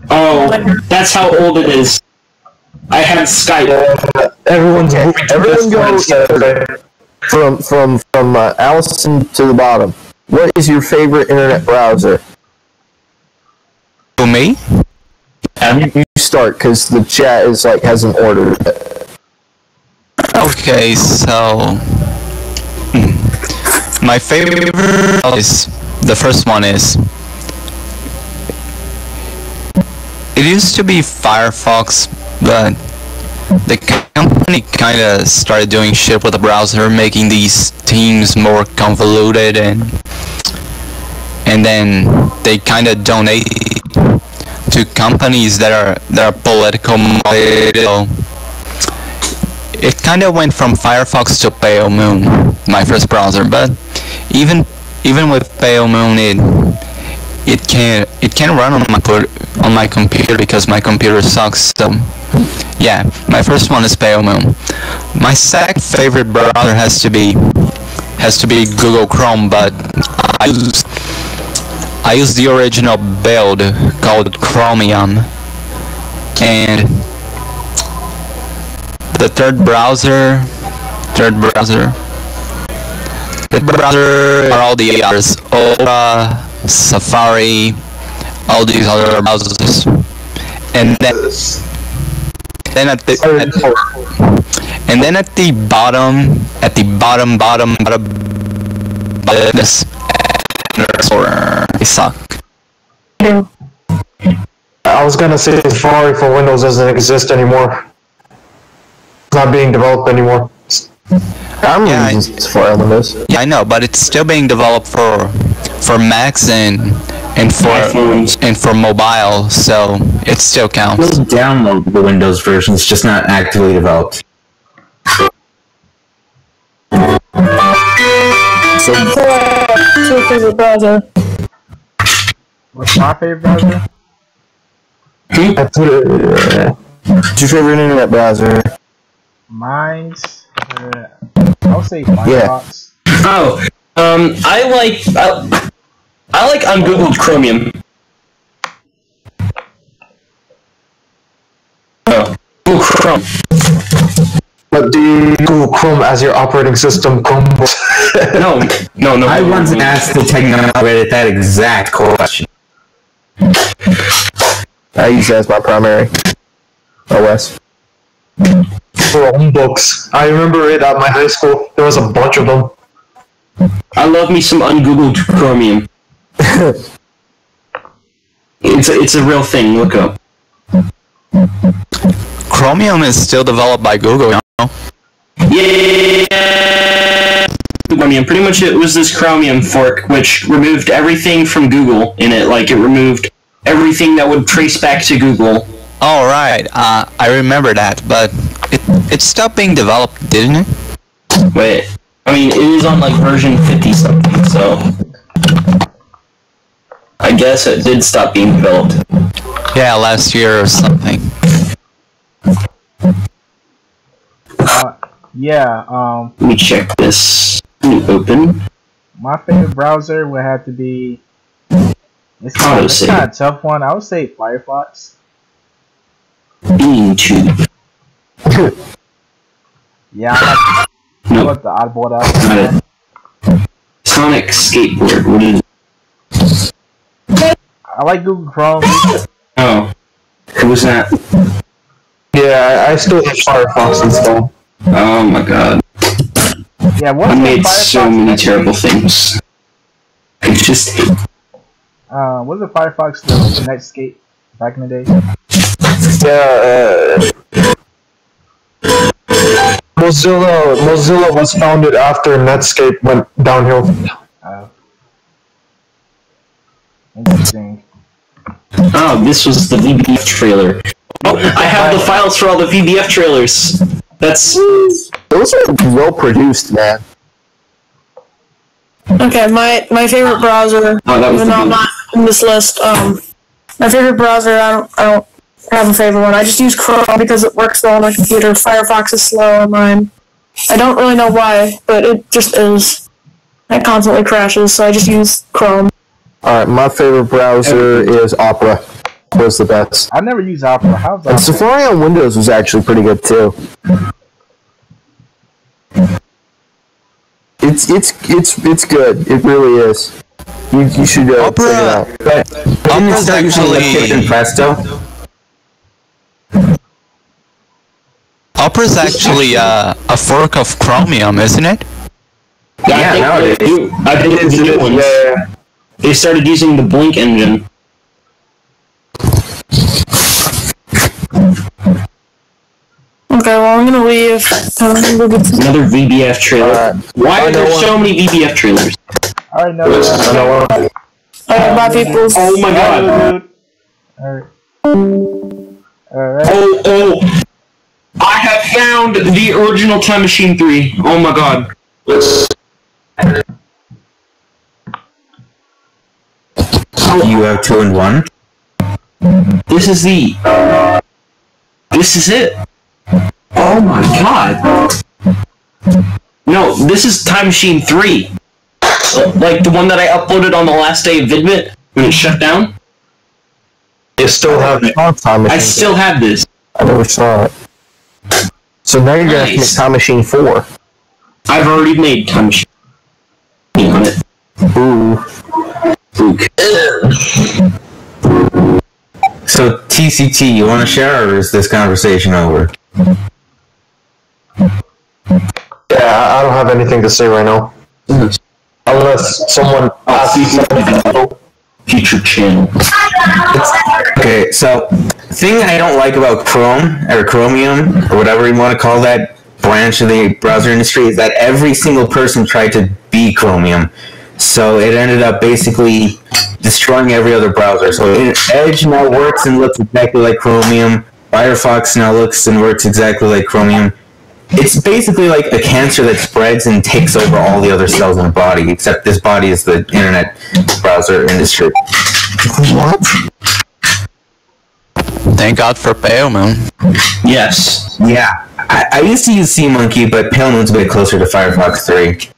Oh, that's how old it is. I had Skype. Everyone goes from Allison to the bottom. What is your favorite internet browser? To me? You start, because the chat is hasn't ordered it. Okay, so my favorite is the first one is. It used to be Firefox, but the company kind of started doing shit with the browser, making these themes more convoluted, and then they kind of donate to companies that are political motivated. It kind of went from Firefox to Pale Moon, my first browser, but even with Pale Moon, it can't run on my computer because my computer sucks. So yeah, my first one is Pale Moon. My second favorite browser has to be Google Chrome, but I use the original build called Chromium, and the third browser are all the others, Opera, Safari, all these other browsers, and and then at the bottom, this they suck. I was gonna say Safari for Windows doesn't exist anymore. It's not being developed anymore. I'm using Safari on Windows. Yeah, I know, but it's still being developed for Macs and for mobile, so it still counts. You'll download the Windows version, it's just not actively developed. So, what's your favorite browser? What's my favorite browser? What's your favorite internet browser? Mine's, I'll say Firefox. Oh, I like ungoogled Chromium. Oh, Google Chrome. But do you Google Chrome as your operating system? Chrome? No. I once asked the technology that exact question. I use that as my primary OS. Chromebooks. I remember it at my high school. There was a bunch of them. I love me some ungoogled Chromium. It's a real thing. Look up. Chromium is still developed by Google, you know? Yeah. Chromium. Pretty much, it was this Chromium fork which removed everything from Google in it. Like, it removed everything that would trace back to Google. Oh, right. I remember that, but it stopped being developed, didn't it? Wait. I mean, it is on, like, version 50-something, so... I guess it did stop being developed. Yeah, last year or something. Let me check this. Let me open. My favorite browser would have to be... It's kind of a tough one. I would say Firefox. BeanTube. Yeah, I like the oddball out. Got it. Sonic Skateboard. What is it? I like Google Chrome. Oh. Who was that? Yeah, I still have Firefox installed. Oh my god. Yeah, I made so many terrible things. It's just... was it Firefox the Netscape back in the day? Yeah, Mozilla was founded after Netscape went downhill. Interesting. Oh, this was the VBF trailer. Oh, I have the files for all the VBF trailers. That's... Those are well produced, man. Okay, my favorite browser, even though I'm not in this list, my favorite browser, I don't have a favorite one. I just use Chrome because it works well on my computer. Firefox is slow on mine. I don't really know why, but it just is. It constantly crashes, so I just use Chrome. Alright, my favorite browser is Opera. Was the best. I never used Opera. How's Opera? And Safari on Windows was actually pretty good too. It's good. It really is. You should check it out. Opera's actually Presto. Opera's actually a fork of Chromium, isn't it? Yeah, nowadays. I think it's the new ones. Yeah. They started using the Blink engine. Okay, well, I'm gonna leave. Another VBF trailer. Why are there so many VBF trailers? Alright, no. Alright, bye, people. Oh my god. Alright. Oh. I have found the original Time Machine 3. Oh my god. You have 2 and 1? This is it. Oh my god. No, this is Time Machine 3. Like the one that I uploaded on the last day of VidMit when it shut down. You still have it. I still have this. I never saw it. So now you're gonna have to make Time Machine 4. I've already made Time Machine on it. Ooh. So TCT, you want to share, or is this conversation over? anything to say right now. Unless someone asks something. Future channel. Okay, so thing I don't like about Chrome or Chromium or whatever you want to call that branch of the browser industry is that every single person tried to be Chromium, so it ended up basically destroying every other browser. So Edge now works and looks exactly like Chromium. Firefox now looks and works exactly like Chromium. It's basically like a cancer that spreads and takes over all the other cells in the body, except this body is the internet browser industry. What? Thank God for Pale Moon. Yes. Yeah, I used to use SeaMonkey, but Pale Moon's a bit closer to Firefox 3.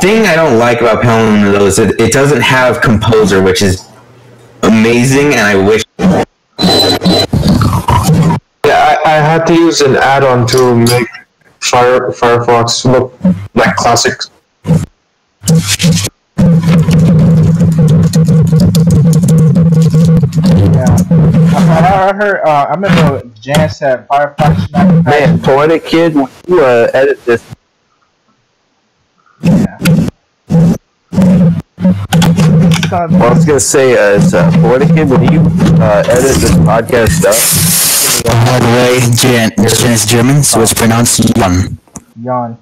Thing I don't like about Pale Moon, though, is that it doesn't have Composer, which is amazing, and I wish... Yeah, I had to use an add-on to make Firefox look like classic. Yeah. I heard. I remember Jan said Firefox. Man, Poetic Kid, when you edit this. Yeah. Well, I was gonna say, Poetic Kid, when you edit this podcast up. By the way, Jan is German, so it's pronounced Jan. Jan.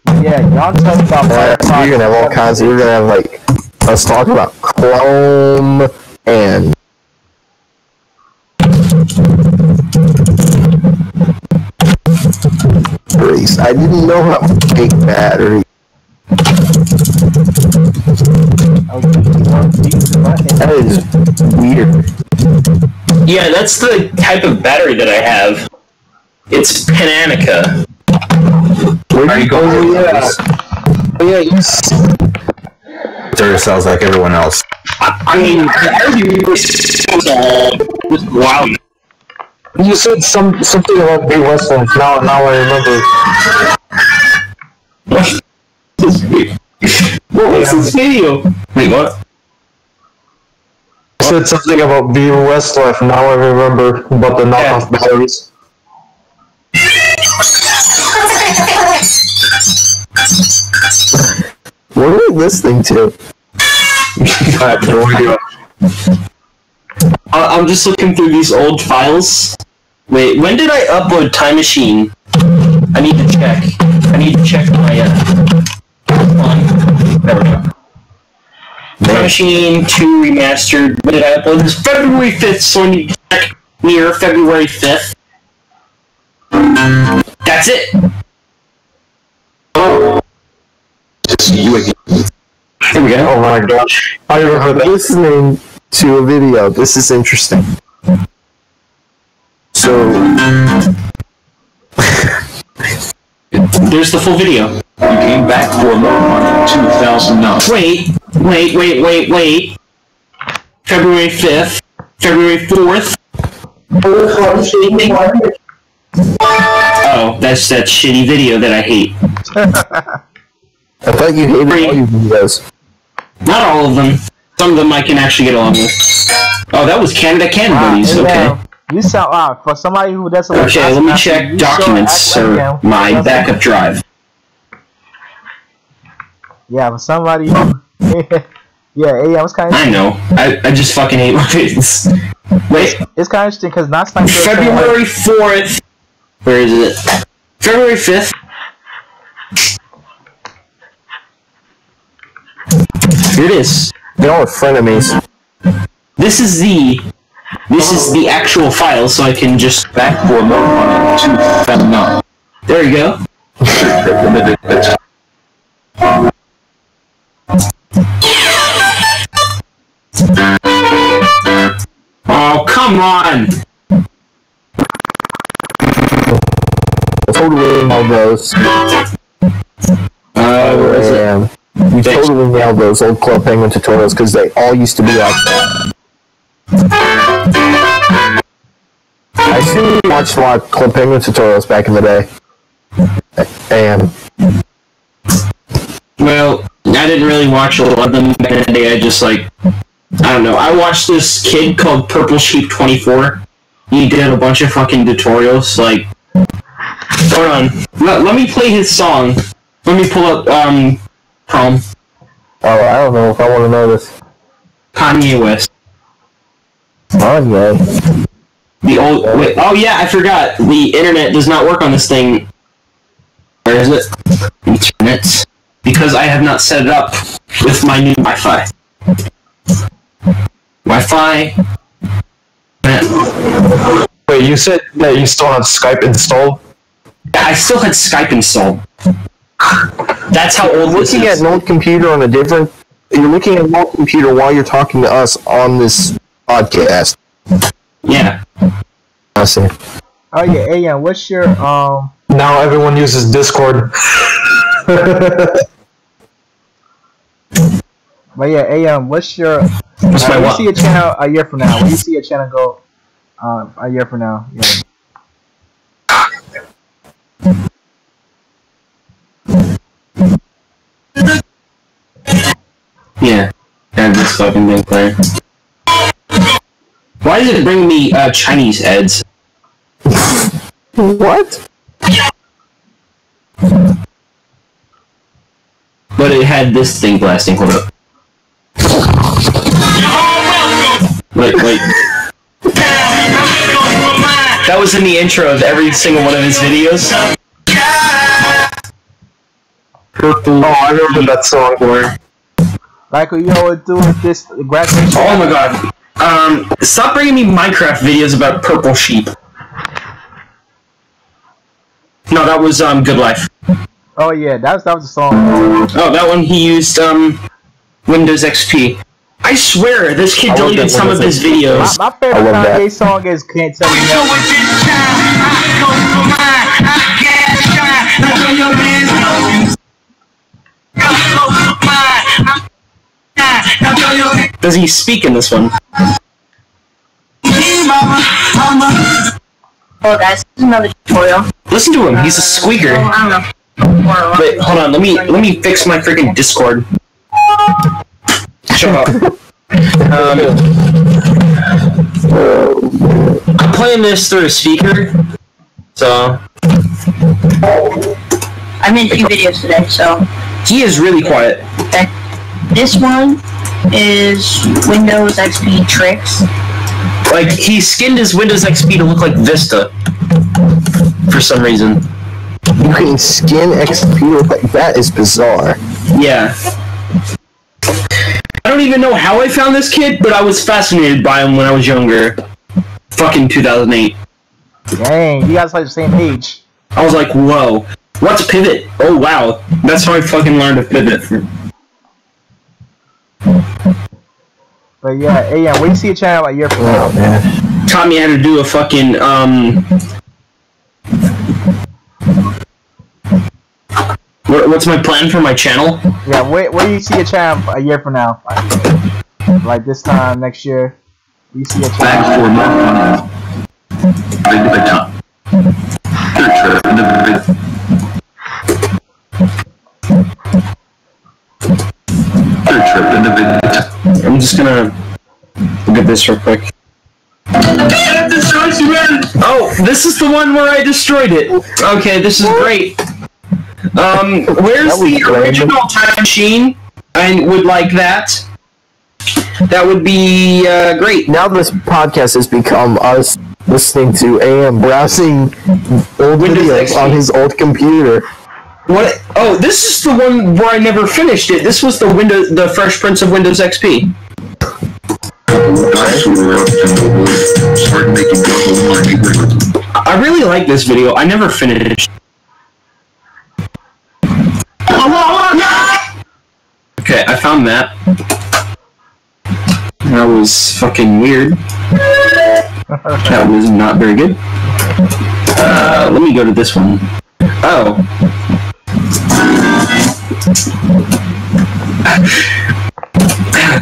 Yeah, Jan talked about Firefox. You're gonna have all kinds. You're gonna have like us talk about Chrome and. I didn't know how to take battery. That is weird. Yeah, that's the type of battery that I have. It's Pananica. Where are you going? Yeah, you cells like everyone else. I mean, was wild. You said something about Big Westland. Now I remember. What was this video? Wait, what? You said something about Be Westlife. Now I remember about the knockoff batteries. What are we listening to? I have no idea. I'm just looking through these old files. Wait, when did I upload Time Machine? I need to check. I need to check my, hold on. There we go. Time Machine 2 Remastered. When did I upload this? February 5th, so I need to check near February 5th. That's it! Oh. Here we go. Oh my gosh. I remember that. Listening to a video. This is interesting. So, there's the full video. You came back for more money in 2009. Wait. February 5th. February 4th. Oh, that's that shitty video that I hate. I thought you hated all your videos. Not all of them. Some of them I can actually get along with. Oh, that was Canada buddies. Okay. You sound loud for somebody who doesn't. Okay, let me check documents or my backup drive. Yeah, but somebody. Yeah, I was kind of. I know. I just fucking hate my videos. Wait. It's kind of interesting because last time. February 4th. Where is it? February 5th. Here it is. They're all frenemies. This is the actual file, so I can just back for more on it. There you go. Oh, come on! Totally nailed those. Where is it? You totally nailed those old Club Penguin tutorials because they all used to be like that. I assume you watched a lot of Club Penguin tutorials back in the day. And well, I didn't really watch a lot of them back in the day. I just I don't know. I watched this kid called Purple Sheep 24. He did a bunch of fucking tutorials. Hold on. Let me play his song. Let me pull up, Chrome. Oh, I don't know if I want to know this. Kanye West. Kanye. The old... Wait, oh yeah, I forgot. The internet does not work on this thing. Where is it? Internet. Because I have not set it up with my new Wi-Fi. Wi-Fi... Wait, you said that you still have Skype installed? Yeah, I still had Skype installed. That's how old this Looking at an old computer on a different... You're looking at an old computer while you're talking to us on this podcast. Yeah. I see. Oh yeah, Ayan, what's your Now everyone uses Discord. But yeah, Ayan, what's your What's my when you what? see your channel a year from now? When you see your channel go a year from now? Yeah. Yeah. And this fucking thing playing. Why does it bring me Chinese ads? What? But it had this thing blasting. Hold up. Wait. That was in the intro of every single one of his videos. Purple. Oh, I remember that song. Like what you always do with this graduation. Oh my god. Stop bringing me Minecraft videos about purple sheep. No, that was Good Life. Oh yeah, that was the song. Oh, that one he used Windows XP. I swear, this kid deleted some of his videos. My favorite Kanye song is "Can't Tell Me Nothing." Does he speak in this one? Oh guys, this is another tutorial. Listen to him, he's a squeaker. I don't know. Wait, hold on, let me fix my freaking Discord. Shut up. I'm playing this through a speaker, so... I made a few videos today, so... He is really quiet. Okay. This one is Windows XP tricks. Like, he skinned his Windows XP to look like Vista. For some reason. You can skin XP like that is bizarre. Yeah. I don't even know how I found this kid, but I was fascinated by him when I was younger. Fucking 2008. Dang, you guys like the same age. I was like, whoa. What's pivot? Oh wow. That's how I fucking learned to pivot. But yeah, Ayan, when you see your channel a year from now? Oh man. Taught me how to do a fucking, What's my plan for my channel? Yeah, where do you see your channel a year from now? Like this time next year, you see your Back channel. for more I'm just gonna look at this real quick. Oh, this is the one where I destroyed it. Okay, this is great. Where's the original time machine? I would like that. That would be great. Now this podcast has become us listening to AM browsing old Windows videos XP. on his old computer. What? Oh, this is the one where I never finished it. This was the Fresh Prince of Windows XP. I really like this video. I never finished. Okay, I found that. That was fucking weird. That was not very good. Let me go to this one. Oh.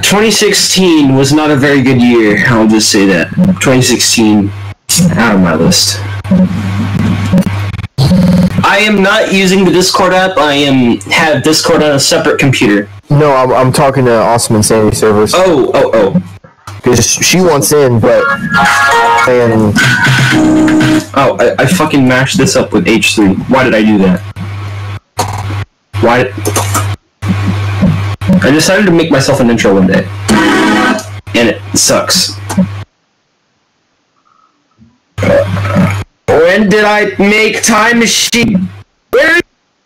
2016 was not a very good year. I'll just say that. 2016, out of my list. I am not using the Discord app. I have Discord on a separate computer. No, I'm talking to Awesome Insanity servers. Oh. because she wants in, but and Oh, I fucking mashed this up with H3. Why did I do that? Why? I decided to make myself an intro one day, and it sucks. When did I make Time Machine? Where? I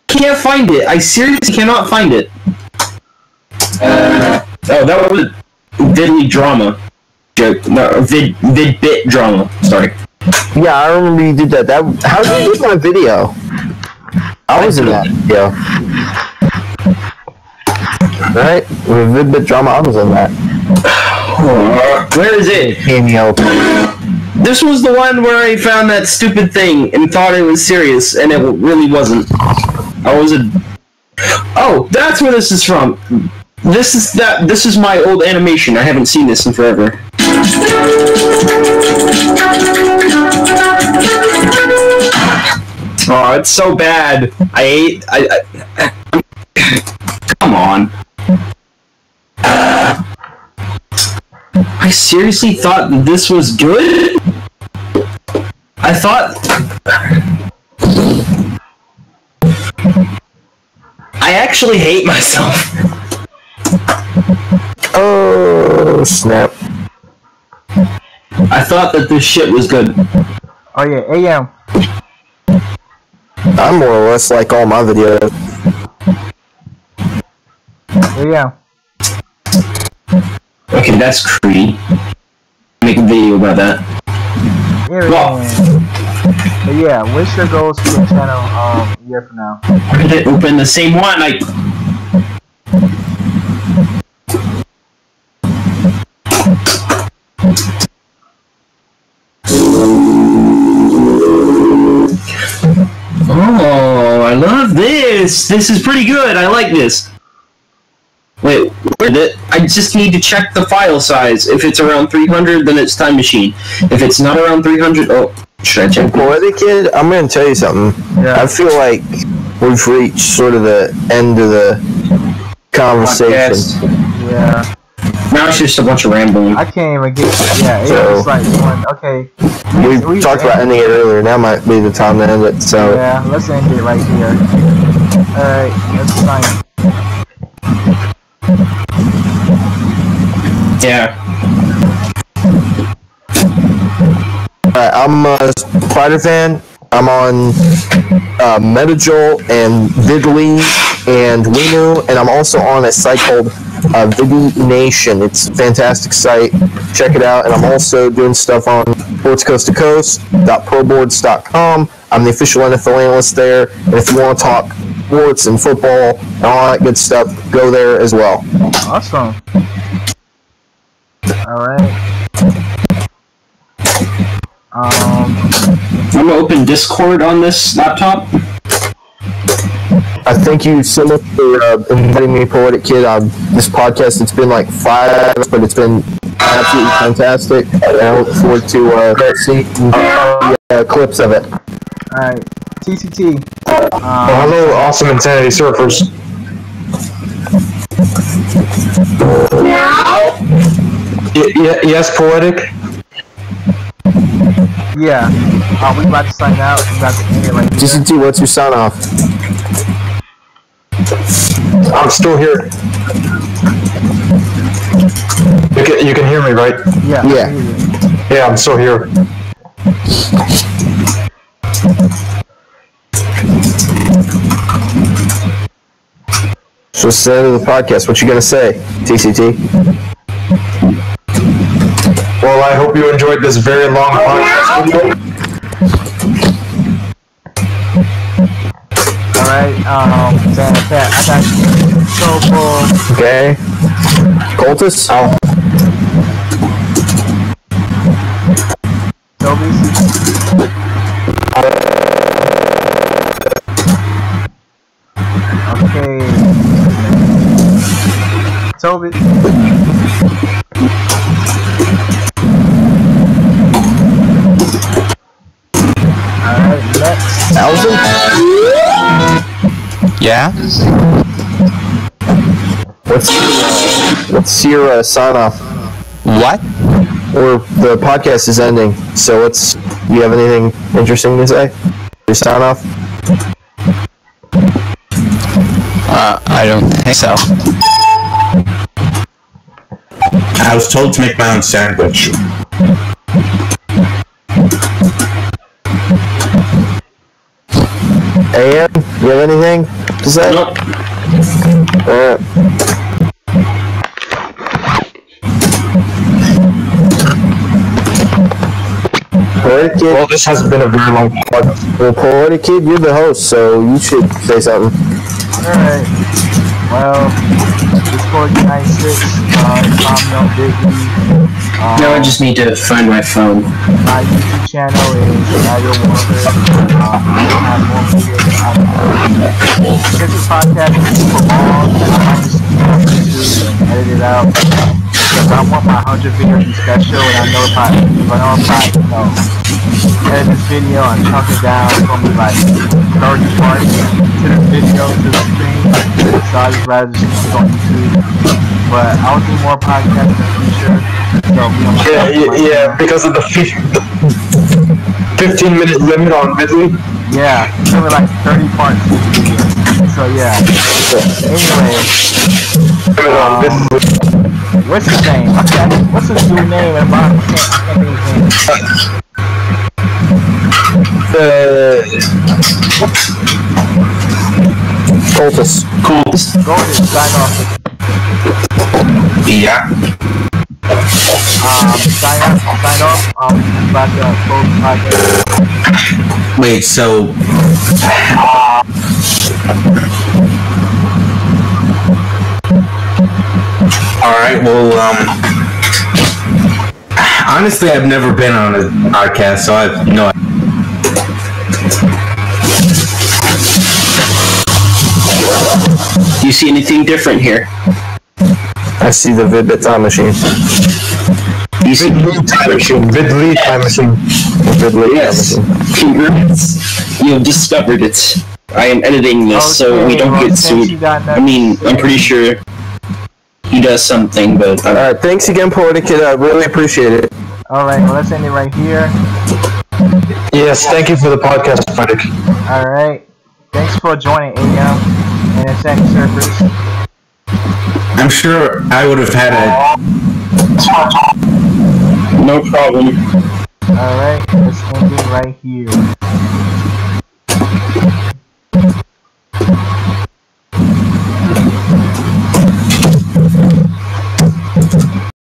can't find it. I seriously cannot find it. Oh, that was Vidlii drama. Joke. No, Vidbit drama. Sorry. yeah, I remember you did that. How did you do my video? I was in that video. Right? With Vidbit drama, I was in that. Where is it? Cameo. This was the one where I found that stupid thing and thought it was serious, and it really wasn't. Oh, that's where this is from. This is my old animation. I haven't seen this in forever. Oh, it's so bad. I come on. I seriously thought this was good? I thought... I actually hate myself. Oh, snap. I thought that this shit was good. Oh yeah, AM. I'm more or less like all my videos. AM. Okay, that's creepy. Make a video about that. Yeah, Well, but yeah, what's your goals for your channel a year from now? we're gonna open the same one. Oh, I love this! This is pretty good, I like this. Wait, where did it? I just need to check the file size. If it's around 300, then it's Time Machine. If it's not around 300, oh, should I check? Poetickid, I'm gonna tell you something. Yeah. I feel like we've reached sort of the end of the conversation. Podcast. Yeah. Now it's just a bunch of rambling. I can't even get. Yeah, it's So- like one. Okay. We talked about ending it earlier. Now might be the time to end it. So Yeah, let's end it right here. Alright, let's sign. Yeah. I'm a Spider fan. I'm on Metajolt and Vidlii and Winu, and I'm also on a site called Vidlii96. It's a fantastic site. Check it out. And I'm also doing stuff on sportscoasttocoast.proboards.com. I'm the official NFL analyst there. And if you want to talk sports and football and all that good stuff, go there as well. Awesome. Alright. I'm gonna open Discord on this laptop. I thank you so much for inviting me, Poetickid. This podcast, it's been like 5 hours, but it's been absolutely fantastic. And I look forward to seeing clips of it. Alright. TCT. Hello, awesome Insanity Surfers. Yes, Poetic? Yeah. We about to sign out. We about to end it right here. TCT, what's your sign off? I'm still here. You can hear me, right? Yeah. Yeah. Yeah, I'm still here. So it's the end of the podcast. What you gonna say, TCT? Well, I hope you enjoyed this very long podcast video. Alright, Santa Cat, I got you. So cool. Okay. Cultus? Toby. Okay. Toby. Alright, next. Alvin? Yeah? What's your sign off? What? the podcast is ending. So you have anything interesting to say? Your sign off? I don't think so. I was told to make my own sandwich. AM, you have anything to say? Nope. Alright. Poetickid. Well, this has been a very long pod. Well, Poetickid, you're the host, so you should say something. Alright. Well, it's Poetickid96. Follow me on Vidlii. Now I just need to find my phone. My YouTube channel is Radio Wonder. I will have more videos out there. Because this podcast is super long, and I might just keep it and edit it out. Because I want my 100 video to be special, and I know if I edit this video and chunk it down, it's going to be like 30 parts to the video, to the stream. So I just rather just keep it on YouTube. But I'll do more podcasts in the future. So Yeah, because of the 15-minute limit on Vidlii. Yeah, it's gonna be like 30 parts to the video. So yeah. Anyway, what's his name? What's his new name? I can't think of his name. Cultus. Golden, sign off. Yeah. Sign off. About the close podcast. Wait, so alright, well, honestly, I've never been on a podcast, so I have no idea. Do you see anything different here? I see the time machine. Vidlii time machine. Vidlii time machine. Vidlii Yes. time machine. Congrats. You have discovered it. I am editing this so we don't get sued. I mean, I'm pretty sure he does something, but... Alright, thanks again, Poetickid. I really appreciate it. Alright, well, let's end it right here. Yes, thank you for the podcast, Poetic. Alright. Thanks for joining AM and Insanity Surfers. I'm sure I would have had a... No problem. Alright, let's end it right here.